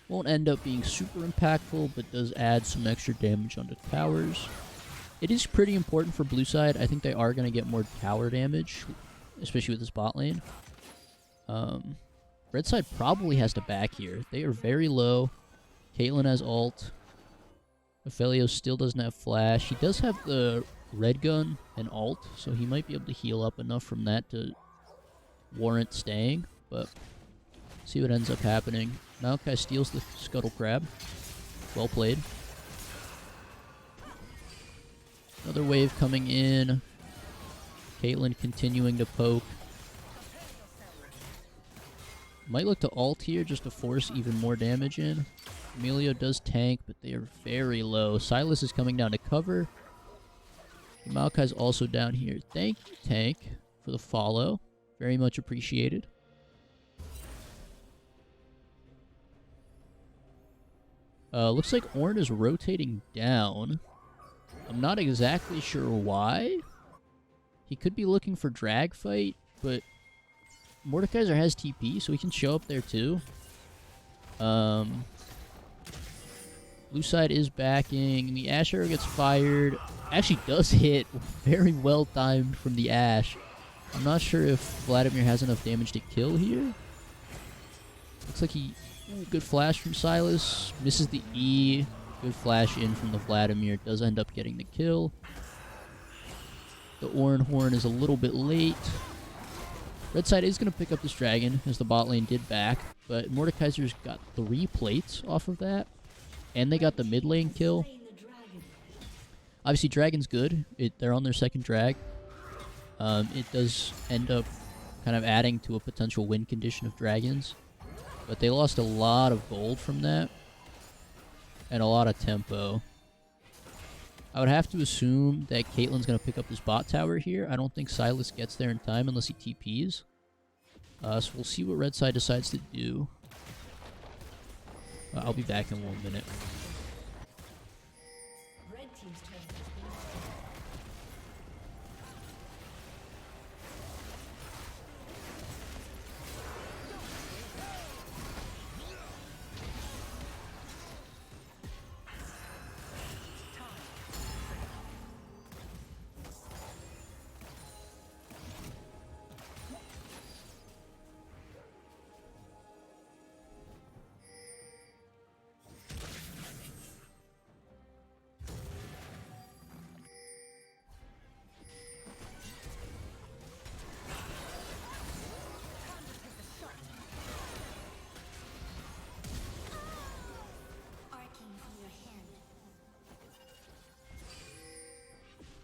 Won't end up being super impactful, but does add some extra damage onto towers. It is pretty important for blue side. I think they are going to get more tower damage, especially with this bot lane. Red side probably has to back here. They are very low. Caitlyn has ult. Aphelios still doesn't have flash. He does have the red gun and ult, so he might be able to heal up enough from that to warrant staying, but see what ends up happening. Maokai steals the Scuttle Crab. Well played. Another wave coming in. Caitlyn continuing to poke. Might look to ult here just to force even more damage in. Emilio does tank, but they are very low. Sylas is coming down to cover. Maokai's also down here. Thank you, tank, for the follow. Very much appreciated. Looks like Ornn is rotating down. I'm not exactly sure why. He could be looking for drag fight, but Mordekaiser has TP, so he can show up there too. Blue side is backing. The Ashe arrow gets fired. Actually does hit. Very well timed from the Ashe. I'm not sure if Vladimir has enough damage to kill here. Looks like he... Ooh, good flash from Sylas. Misses the E. Good flash in from the Vladimir. Does end up getting the kill. The Ornn Horn is a little bit late. Red side is going to pick up this dragon, as the bot lane did back. But Mordekaiser's got 3 plates off of that. And they got the mid lane kill. Obviously, dragon's good. They're on their second drag. It does end up kind of adding to a potential win condition of dragons. But they lost a lot of gold from that. And a lot of tempo. I would have to assume that Caitlyn's going to pick up this bot tower here. I don't think Sylas gets there in time unless he TPs. So we'll see what red side decides to do. I'll be back in 1 minute. Red team's turret has been destroyed.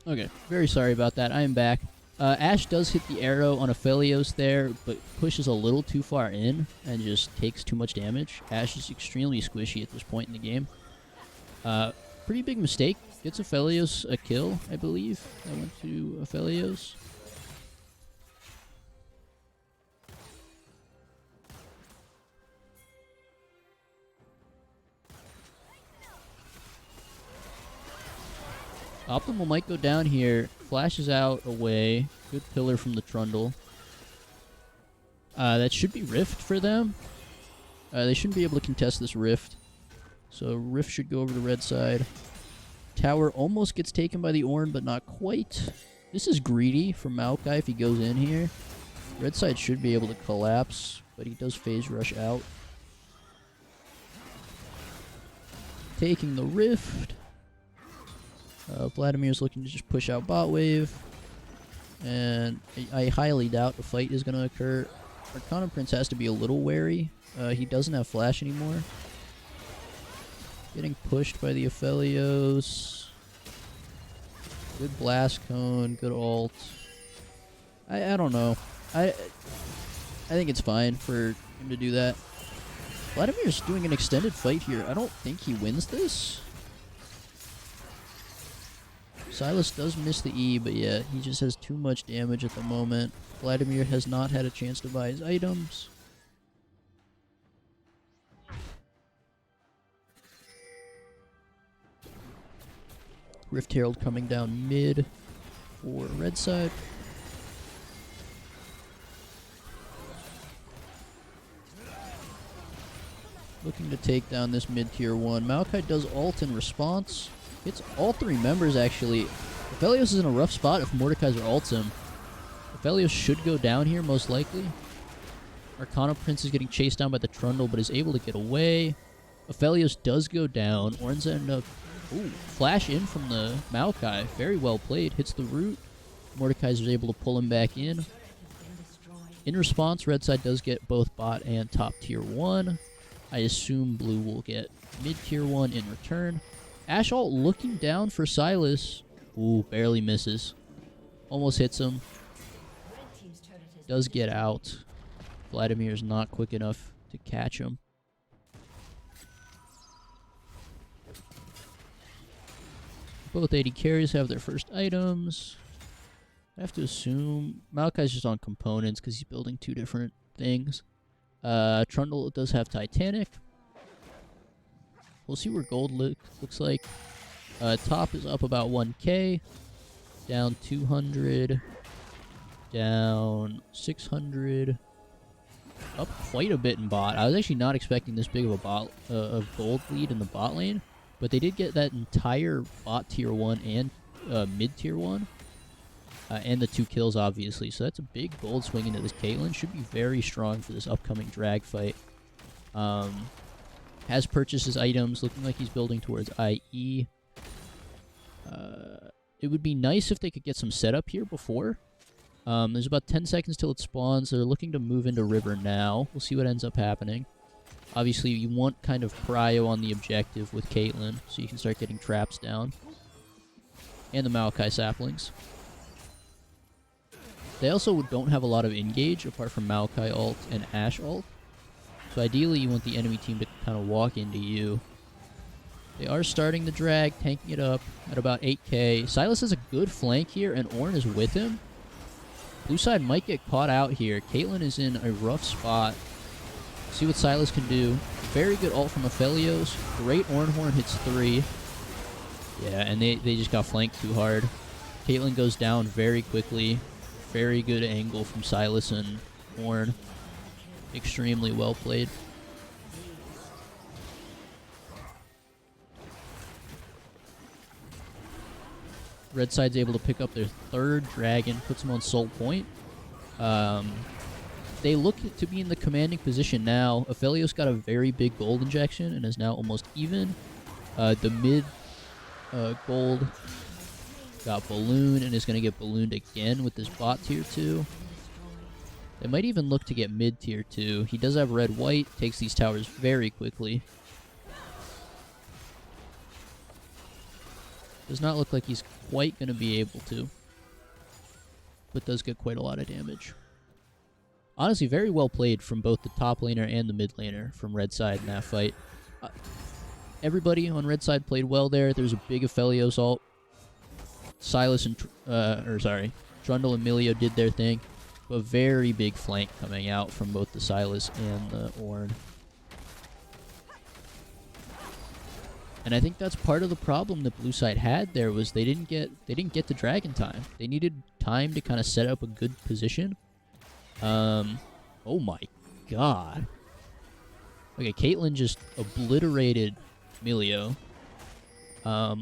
Okay, very sorry about that. I am back. Ashe does hit the arrow on Aphelios there, but pushes a little too far in and just takes too much damage. Ashe is extremely squishy at this point in the game. Pretty big mistake. Gets Aphelios a kill, I believe. That went to Aphelios. Optimal might go down here. Flashes out away. Good pillar from the Trundle. That should be Rift for them. They shouldn't be able to contest this Rift. So Rift should go over to red side. Tower almost gets taken by the Ornn, but not quite. This is greedy from Maokai if he goes in here. Red side should be able to collapse, but he does phase rush out. Taking the Rift. Vladimir's looking to just push out bot wave. And I highly doubt a fight is going to occur. Arcana Prince has to be a little wary. He doesn't have flash anymore. Getting pushed by the Aphelios. Good blast cone, good ult. I don't know. I think it's fine for him to do that. Vladimir's doing an extended fight here. I don't think he wins this. Sylas does miss the E, but yeah, he just has too much damage at the moment. Vladimir has not had a chance to buy his items. Rift Herald coming down mid for red side. Looking to take down this mid tier 1. Maokai does ult in response. Hits all 3 members, actually. Aphelios is in a rough spot if Mordekaiser ults him. Aphelios should go down here, most likely. Arcana Prince is getting chased down by the Trundle, but is able to get away. Aphelios does go down. Ornn's end up... Ooh, flash in from the Maokai. Very well played. Hits the root. Mordekaiser is able to pull him back in. In response, red side does get both bot and top tier 1. I assume blue will get mid tier 1 in return. Ashe ult looking down for Sylas. Ooh, barely misses. Almost hits him. Does get out. Vladimir's not quick enough to catch him. Both AD carries have their first items. I have to assume Maokai's just on components because he's building 2 different things. Trundle does have Titanic. We'll see where gold looks like. Top is up about 1k. Down 200. Down 600. Up quite a bit in bot. I was actually not expecting this big of a bot of gold lead in the bot lane. But they did get that entire bot tier 1 and mid tier 1. And the 2 kills, obviously. So that's a big gold swing into this Caitlyn. Should be very strong for this upcoming drag fight. Has purchased his items, looking like he's building towards IE. It would be nice if they could get some setup here before. There's about 10 seconds till it spawns. They're looking to move into river now. We'll see what ends up happening. Obviously, you want kind of prio on the objective with Caitlyn, so you can start getting traps down. And the Maokai saplings. They also don't have a lot of engage, apart from Maokai ult and Ashe ult. So ideally, you want the enemy team to kind of walk into you. They are starting the drag, tanking it up at about 8k. Sylas has a good flank here, and Ornn is with him. Blue side might get caught out here. Caitlyn is in a rough spot. See what Sylas can do. Very good ult from Aphelios. Great Ornhorn hits 3. Yeah, and they just got flanked too hard. Caitlyn goes down very quickly. Very good angle from Sylas and Ornn. Extremely well played. Red side's able to pick up their 3rd dragon, puts them on Soul Point. They look to be in the commanding position now. Aphelios got a very big gold injection and is now almost even. The mid gold got ballooned and is going to get ballooned again with this bot tier 2. They might even look to get mid tier 2. He does have red-white, takes these towers very quickly. Does not look like he's quite going to be able to. But does get quite a lot of damage. Honestly, very well played from both the top laner and the mid laner from red side in that fight. Everybody on red side played well there. There's a big Aphelios ult. Sylas and Trundle and Milio did their thing. A very big flank coming out from both the Sylas and the Ornn. And I think that's part of the problem that blue side had there was they didn't get the dragon time. They needed time to kind of set up a good position. Oh my god. Okay, Caitlyn just obliterated Milio. But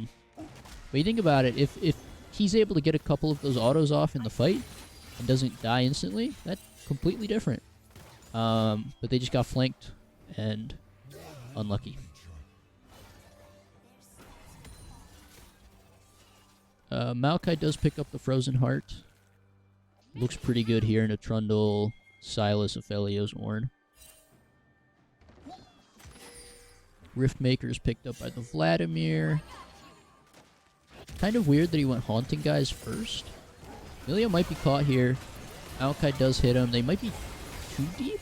you think about it, if he's able to get a couple of those autos off in the fight and doesn't die instantly, that's completely different. But they just got flanked and unlucky. Maokai does pick up the Frozen Heart. Looks pretty good here in a Trundle, Sylas, Aphelios, Ornn. Riftmaker is picked up by the Vladimir. Kind of weird that he went Haunting Guys first. Milio might be caught here. Maokai does hit him. They might be too deep.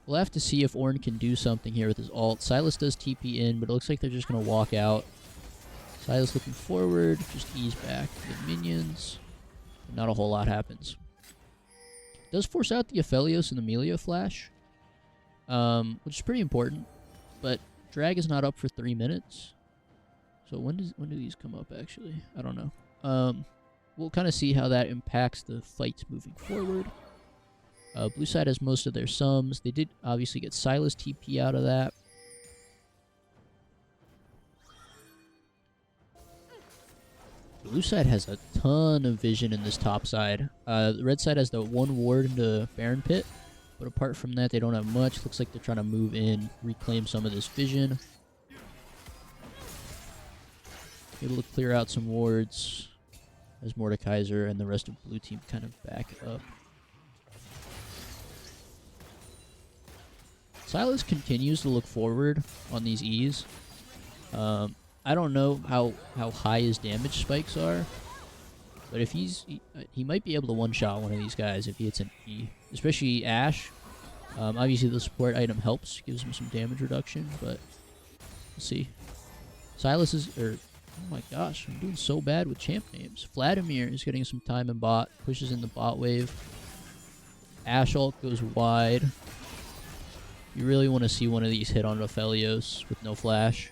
We'll have to see if Ornn can do something here with his ult. Sylas does TP in, but it looks like they're just going to walk out. Sylas looking forward, just ease back the minions. Not a whole lot happens. Does force out the Aphelios and the Milio flash, which is pretty important. But drag is not up for 3 minutes. So when do these come up? Actually, I don't know. We'll kind of see how that impacts the fights moving forward. Blue side has most of their sums. They did obviously get Sylas TP out of that. Blue side has a ton of vision in this top side. The red side has the one ward into Baron Pit, but apart from that, they don't have much. Looks like they're trying to move in, reclaim some of this vision. Able to clear out some wards as Mordekaiser and the rest of blue team kind of back up. Sylas continues to look forward on these E's. I don't know how high his damage spikes are, but if he might be able to one-shot one of these guys if he hits an E, especially Ashe. Obviously the support item helps, gives him some damage reduction, but we'll see. Sylas is, oh my gosh, I'm doing so bad with champ names. Vladimir is getting some time in bot, pushes in the bot wave. Ashe ult goes wide. You really want to see one of these hit on Aphelios with no flash.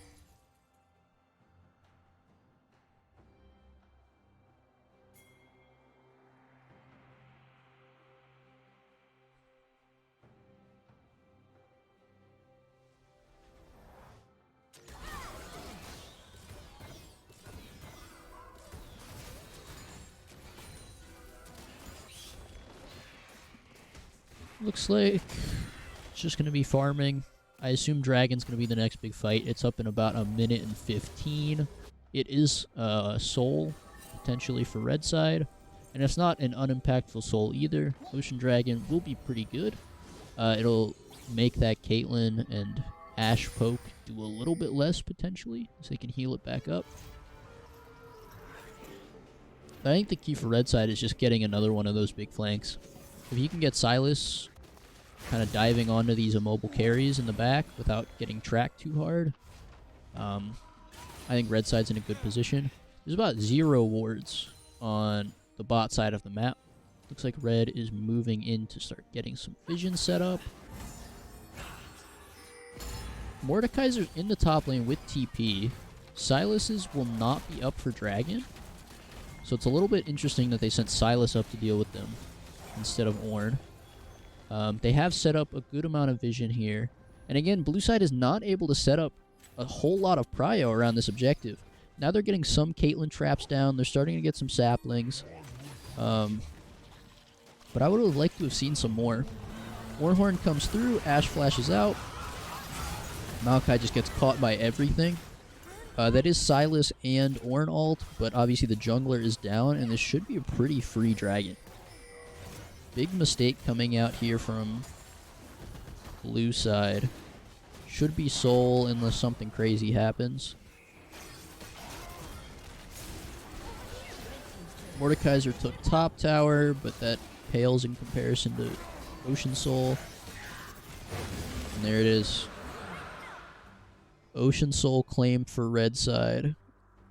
Looks like it's just going to be farming. I assume Dragon's going to be the next big fight. It's up in about 1:15. It is soul, potentially for red side. And it's not an unimpactful soul either. Ocean Dragon will be pretty good. It'll make that Caitlyn and Ashe poke do a little bit less, potentially, so they can heal it back up. I think the key for red side is just getting another one of those big flanks. If you can get Sylas kind of diving onto these immobile carries in the back without getting tracked too hard, I think red side's in a good position. There's about 0 wards on the bot side of the map. Looks like red is moving in to start getting some vision set up. Mordekaiser's in the top lane with TP. Sylas's will not be up for Dragon. So it's a little bit interesting that they sent Sylas up to deal with them instead of Ornn. They have set up a good amount of vision here. And again, blue side is not able to set up a whole lot of prio around this objective. Now they're getting some Caitlyn traps down. They're starting to get some saplings. But I would have liked to have seen some more. Warhorn comes through. Ashe flashes out. Maokai just gets caught by everything. That is Sylas and Ornn ult, but obviously the jungler is down, and this should be a pretty free dragon. Big mistake coming out here from blue side. Should be soul unless something crazy happens. Mordekaiser took top tower, but that pales in comparison to Ocean Soul. And there it is. Ocean Soul claimed for red side.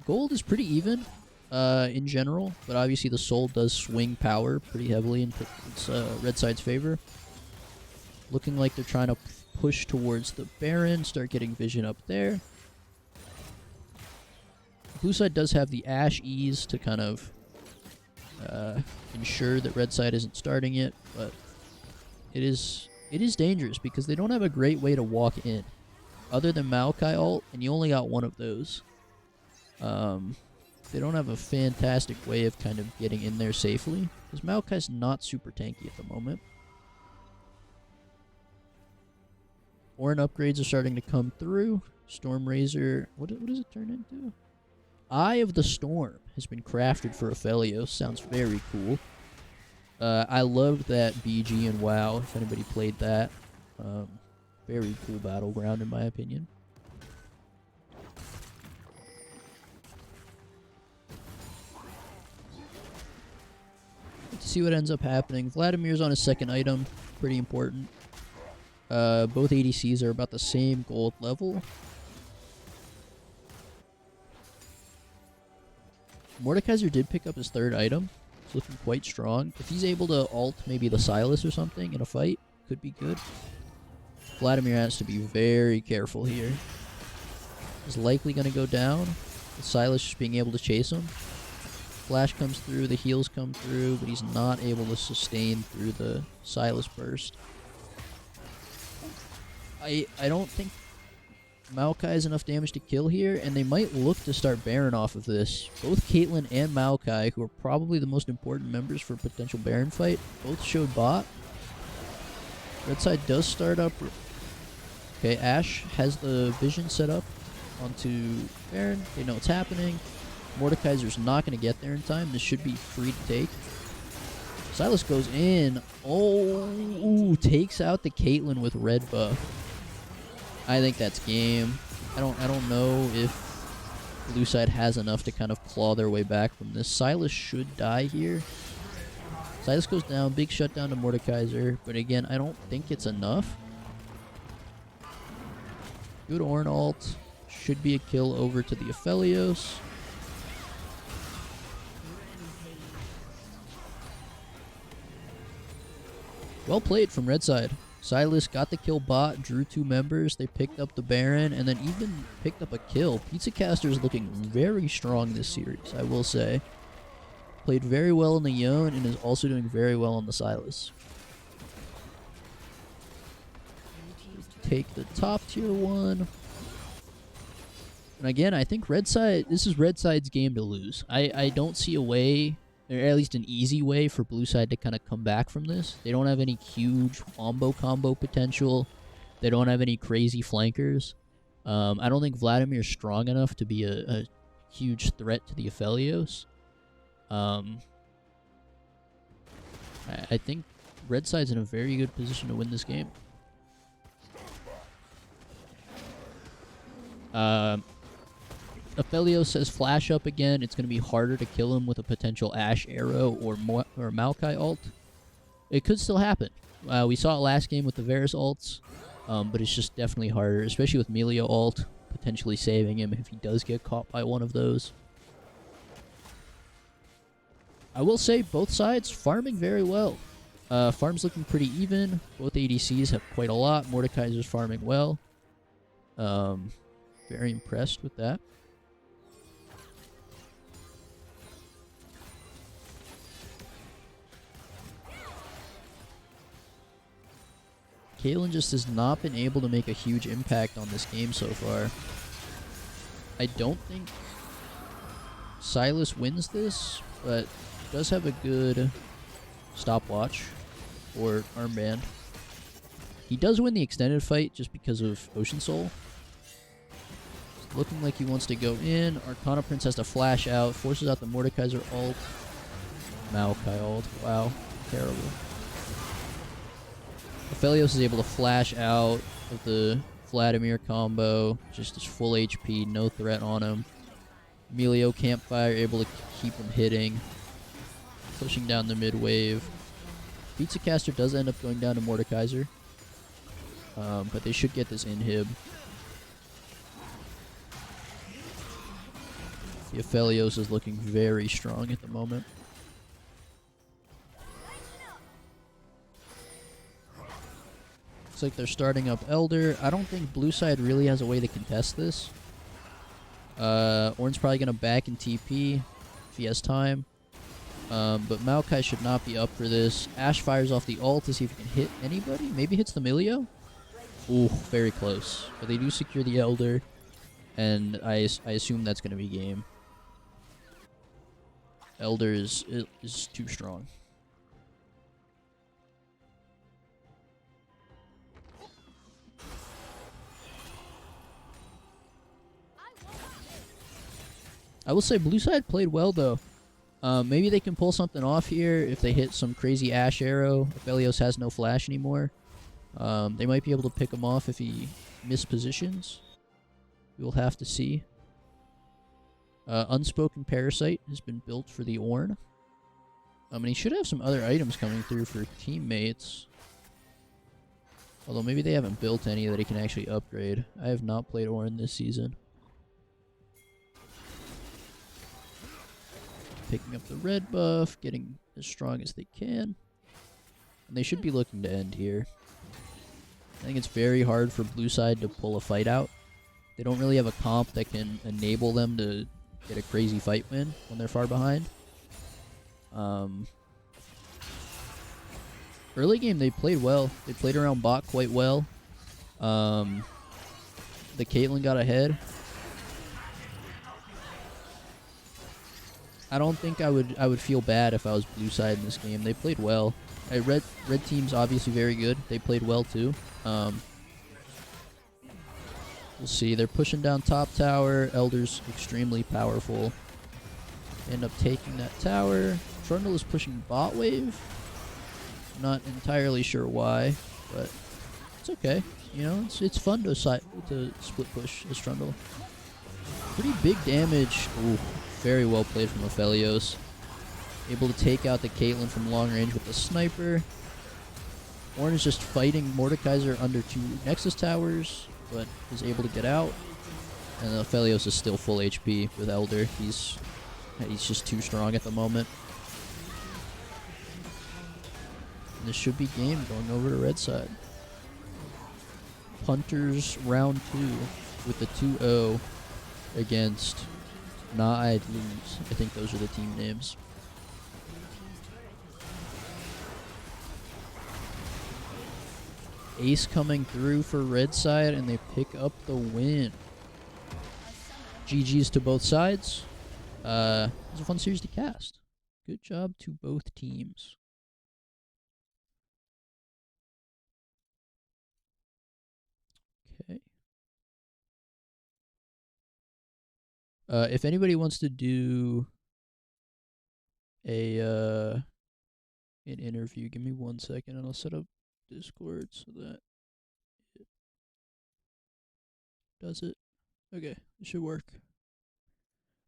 Gold is pretty even in general, but obviously the soul does swing power pretty heavily in red side's favor. Looking like they're trying to push towards the Baron, start getting vision up there. Blue side does have the Ashe ease to kind of ensure that red side isn't starting it, but it is dangerous because they don't have a great way to walk in other than Maokai ult, and you only got one of those. They don't have a fantastic way of kind of getting in there safely because Maokai's not super tanky at the moment. Orin upgrades are starting to come through. Storm Razor, what does it turn into? Eye of the Storm has been crafted for Aphelios. Sounds very cool. I love that BG and WoW, if anybody played that. Very cool battleground in my opinion. Let's see what ends up happening. Vladimir's on his second item. Pretty important. Both ADCs are about the same gold level. Mordekaiser did pick up his third item. It's looking quite strong. If he's able to ult maybe the Sylas or something in a fight, could be good. Vladimir has to be very careful here. He's likely going to go down. With Sylas just being able to chase him. Flash comes through, the heals come through, but he's not able to sustain through the Sylas burst. I don't think Maokai has enough damage to kill here, and they might look to start Baron off of this. Both Caitlyn and Maokai, who are probably the most important members for a potential Baron fight, both showed bot. Red side does start up. Okay, Ashe has the vision set up onto Baron. They know what's happening. Mordekaiser's not going to get there in time. This should be free to take. Sylas goes in. Oh, ooh, takes out the Caitlyn with red buff. I think that's game. I don't know if blue side has enough to kind of claw their way back from this. Sylas should die here. Sylas goes down. Big shutdown to Mordekaiser. But again, I don't think it's enough. Good Ornn ult. Should be a kill over to the Aphelios. Well played from red side. Sylas got the kill bot, drew 2 members, they picked up the Baron, and then even picked up a kill. Pizza Caster is looking very strong this series, I will say. Played very well in the Yone and is also doing very well on the Sylas. Take the top tier 1. And again, I think red side, this is red side's game to lose. I don't see a way, or at least an easy way for blue side to kind of come back from this. They don't have any huge combo potential. They don't have any crazy flankers. I don't think Vladimir's strong enough to be a huge threat to the Aphelios. I think red side's in a very good position to win this game. Aphelios says flash up again. It's going to be harder to kill him with a potential Ashe arrow or Maokai ult. It could still happen. We saw it last game with the Varus ults, but it's just definitely harder, especially with Melio ult, potentially saving him if he does get caught by one of those. I will say both sides farming very well. Farm's looking pretty even. Both ADCs have quite a lot. Mordekaiser's farming well. Very impressed with that. Caitlyn just has not been able to make a huge impact on this game so far. I don't think Sylas wins this, but does have a good stopwatch or armband. He does win the extended fight just because of Ocean Soul. It's looking like he wants to go in. Arcana Prince has to flash out, forces out the Mordekaiser ult. Maokai ult. Wow, terrible. Aphelios is able to flash out with the Vladimir combo. Just his full HP, no threat on him. Melio Campfire able to keep him hitting. pushing down the mid wave. Pizza Caster does end up going down to Mordekaiser. But they should get this inhib. The Aphelios is looking very strong at the moment. Looks like they're starting up Elder. I don't think blue side really has a way to contest this. Ornn's probably going to back in TP if he has time. But Maokai should not be up for this. Ashe fires off the ult to see if he can hit anybody. Maybe hits the Milio. Ooh, very close. But they do secure the Elder. And I assume that's going to be game. Elder is too strong. I will say blue side played well though. Maybe they can pull something off here if they hit some crazy Ashe arrow. Aphelios has no flash anymore. They might be able to pick him off if he mispositions. We'll have to see. Unspoken Parasite has been built for the Ornn. And he should have some other items coming through for teammates. Although maybe they haven't built any that he can actually upgrade. I have not played Ornn this season. Picking up the red buff, getting as strong as they can. And they should be looking to end here. I think it's very hard for blue side to pull a fight out. They don't really have a comp that can enable them to get a crazy fight win when they're far behind. Early game they played well. They played around bot quite well. The Caitlyn got ahead. I don't think I would feel bad if I was blue side in this game. They played well. Red team's obviously very good. They played well too. We'll see. They're pushing down top tower. Elder's extremely powerful. End up taking that tower. Trundle is pushing bot wave. Not entirely sure why, but it's okay. You know, it's fun to split push as Trundle. Pretty big damage. Ooh, very well played from Aphelios. Able to take out the Caitlyn from long range with the sniper. Ornn is just fighting Mordekaiser under 2 Nexus towers, but is able to get out. And Aphelios is still full HP with Elder. He's just too strong at the moment. And this should be game going over to red side. Punters round 2 with the 2-0 against Nah I'd Lose. I think those are the team names. Ace coming through for red side, and they pick up the win. GG's to both sides. It was a fun series to cast. Good job to both teams. Okay. If anybody wants to do an interview, give me 1 second, and I'll set up Discord so that it does it. Okay, it should work.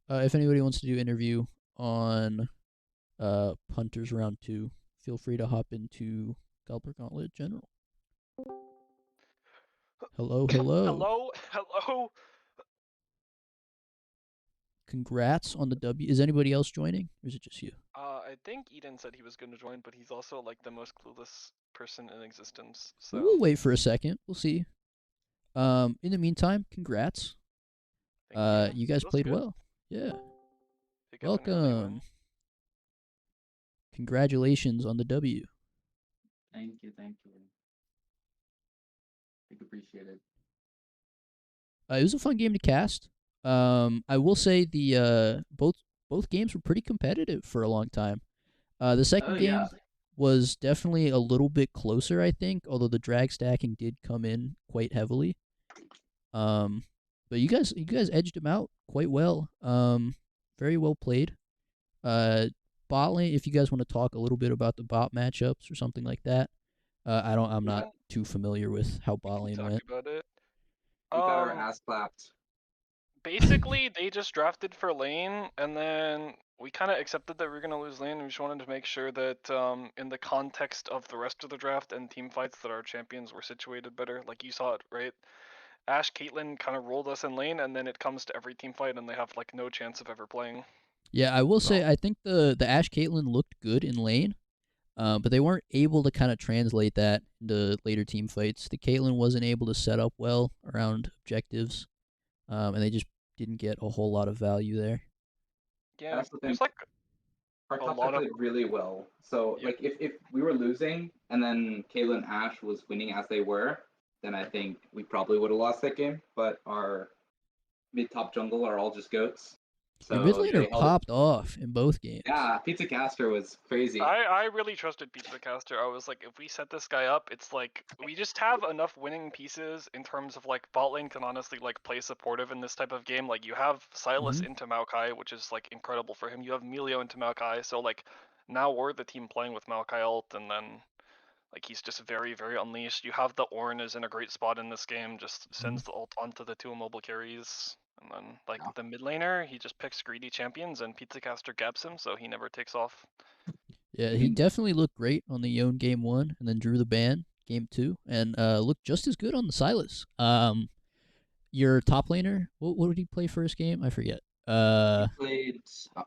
If anybody wants to do interview on Punters round 2, feel free to hop into Galper Gauntlet General. Hello, hello. Hello. Congrats on the W. Is anybody else joining, or is it just you? I think Eden said he was going to join, but he's also like the most clueless person in existence. So We'll wait for a second. We'll see. In the meantime, congrats. You guys played well. Yeah. Welcome. Congratulations on the W. Thank you. I appreciate it. It was a fun game to cast. I will say the both games were pretty competitive for a long time. The second game was definitely a little bit closer, I think, although the drag stacking did come in quite heavily. But you guys edged them out quite well. Very well played. Bot lane, if you guys want to talk a little bit about the bot matchups or something like that. I'm not too familiar with how bot lane went. About it. We got our ass clapped. Basically, they just drafted for lane, and then we kind of accepted that we were going to lose lane. We just wanted to make sure that in the context of the rest of the draft and team fights that our champions were situated better. Like you saw it, right? Ashe, Caitlyn kind of rolled us in lane, and then it comes to every team fight, and they have like no chance of ever playing. Yeah, I will So- say I think the Ashe Caitlyn looked good in lane, but they weren't able to kind of translate that into later team fights. The Caitlyn wasn't able to set up well around objectives, and they just didn't get a whole lot of value there. Yeah, also there's think like our a top lot side of played really well. So Yeah. like if we were losing and then Kayla and Ash was winning as they were, then I think we probably would have lost that game. But our mid top jungle are all just goats. Your So mid they laner held it. popped off in both games. Yeah, Pizza Caster was crazy. I really trusted Pizza Caster. I was like, if we set this guy up, it's like we just have enough winning pieces in terms of like bot lane can honestly like play supportive in this type of game. Like you have Silas into Maokai, which is like incredible for him. You have Melio into Maokai, so like now we're the team playing with Maokai ult, and then like he's just very very unleashed. You have the Ornn is in a great spot in this game, just sends the ult onto the two immobile carries. And then, like, Yeah. the mid laner, he just picks greedy champions, and Pizza Caster gaps him, so he never takes off. Yeah, he definitely looked great on the Yone game 1, and then drew the ban game 2, and looked just as good on the Silas. Your top laner, what did he play first game? I forget. He played.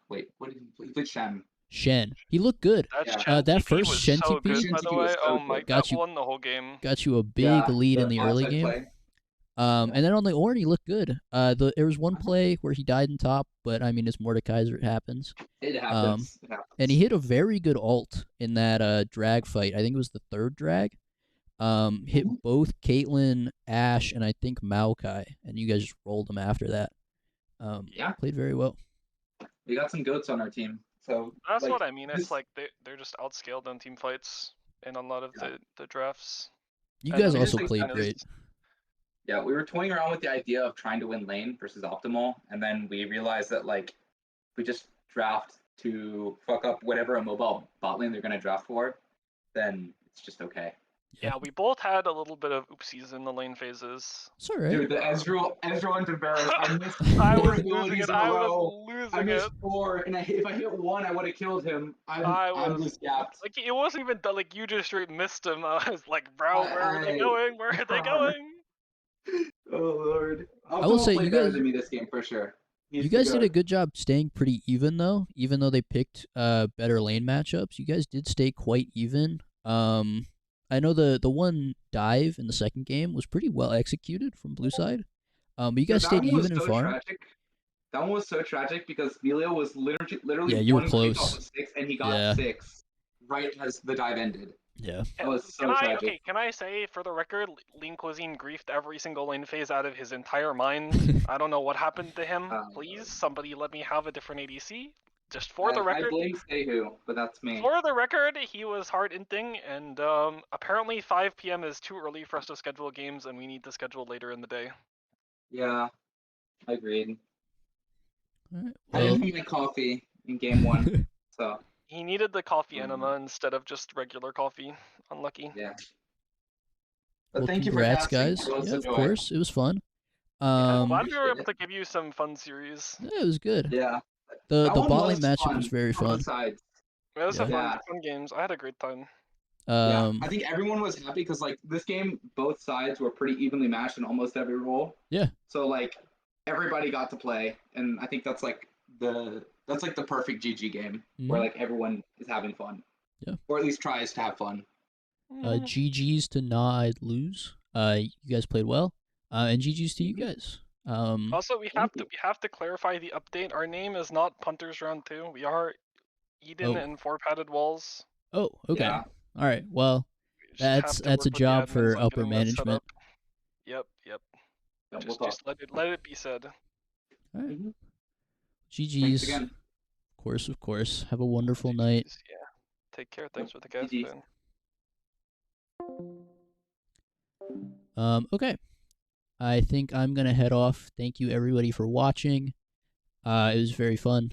Wait, what did he play? He played Shen. Shen. He looked good. That Yeah. Shen That TP first was Shen so TP good, Shen by the TP was way. so Oh my, good. Got that you- won the whole game. got you a big lead in the early offside game. play. And then on the Ornn, he looked good. There was one play where he died in top, but I mean, it's Mordekaiser, it happens. It happens. It happens. And he hit a very good ult in that drag fight. I think it was the third drag. Hit both Caitlyn, Ashe, and I think Maokai, and you guys just rolled them after that. Yeah. Played very well. We got some goats on our team. So That's like, what I mean. It's this- like they're just outscaled in team fights in a lot of the drafts. You And guys then also just, played kind of- great. Yeah, we were toying around with the idea of trying to win lane versus optimal, and then we realized that like if we just draft to fuck up whatever a mobile bot lane they're gonna draft for, then it's just okay. Yeah, we both had a little bit of oopsies in the lane phases. It's all right. Dude, the Ezreal and Tavares, I missed I four was losing abilities it. in a I row. was I losing missed it. four, and if I hit one, I would have killed him. I I'm was- just gapped. Like it wasn't even that. Like you just straight missed him. I was like, bro, where are they I- going? Where are they going? Oh lord. I will say played you better guys- than me this game for sure. He's You the guys did goat. a good job staying pretty even though, even though they picked better lane matchups. You guys did stay quite even. I know the one dive in the second game was pretty well executed from blue side. But you guys That stayed one was even in so farm. tragic. That one was so tragic because Melio was literally Yeah, you were one click close. off of 6, and he got Yeah. 6 right as the dive ended. Yeah. That was so Can I tragic. okay? Can I say for the record, Lean Cuisine griefed every single lane phase out of his entire mind. I don't know what happened to him. Please, somebody let me have a different ADC. Just for the I record. blame Sehu, but that's me. For the record, he was hard inting, and apparently 5 p.m. is too early for us to schedule games, and we need to schedule later in the day. Yeah, agreed. All right. I Well, didn't have my coffee in game 1, so He needed the coffee Mhm. enema instead of just regular coffee. Unlucky. yeah. But well, thank you congrats, for casting. guys. It was Yeah, a of joy. course, it was fun. I'm Um, glad we were appreciate able it. to give you some fun series. yeah, it was good. Yeah. The That one bot lane was matchup was fun very on both fun. sides. It was a Yeah. fun games. I had a great time. Yeah, I think everyone was happy because like this game, both sides were pretty evenly matched in almost every role. Yeah. So like everybody got to play, and I think that's like the perfect GG game where Mhm. like everyone is having fun. Yeah. Or at least tries to have fun. GG's to I'd lose. You guys played well. And GG's to you Mhm. guys. Also, we Thank have to clarify the update. Our name is not Punters Round 2. We are Eden Oh. and 4 padded walls. Oh, okay. Yeah. All right. Well, We just have That's to a work with the job admins for on upper getting that set management. up. Yep. Yeah, we'll Just talk. let it be said. All right. Mhm. GG's. Thanks again. Of course. Have a wonderful night. GGs, yeah. Take care. Thanks for the gas, GGs. man. Okay. I think I'm gonna head off. Thank you everybody for watching. It was very fun.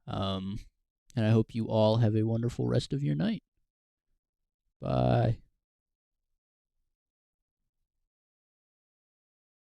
And I hope you all have a wonderful rest of your night. Bye.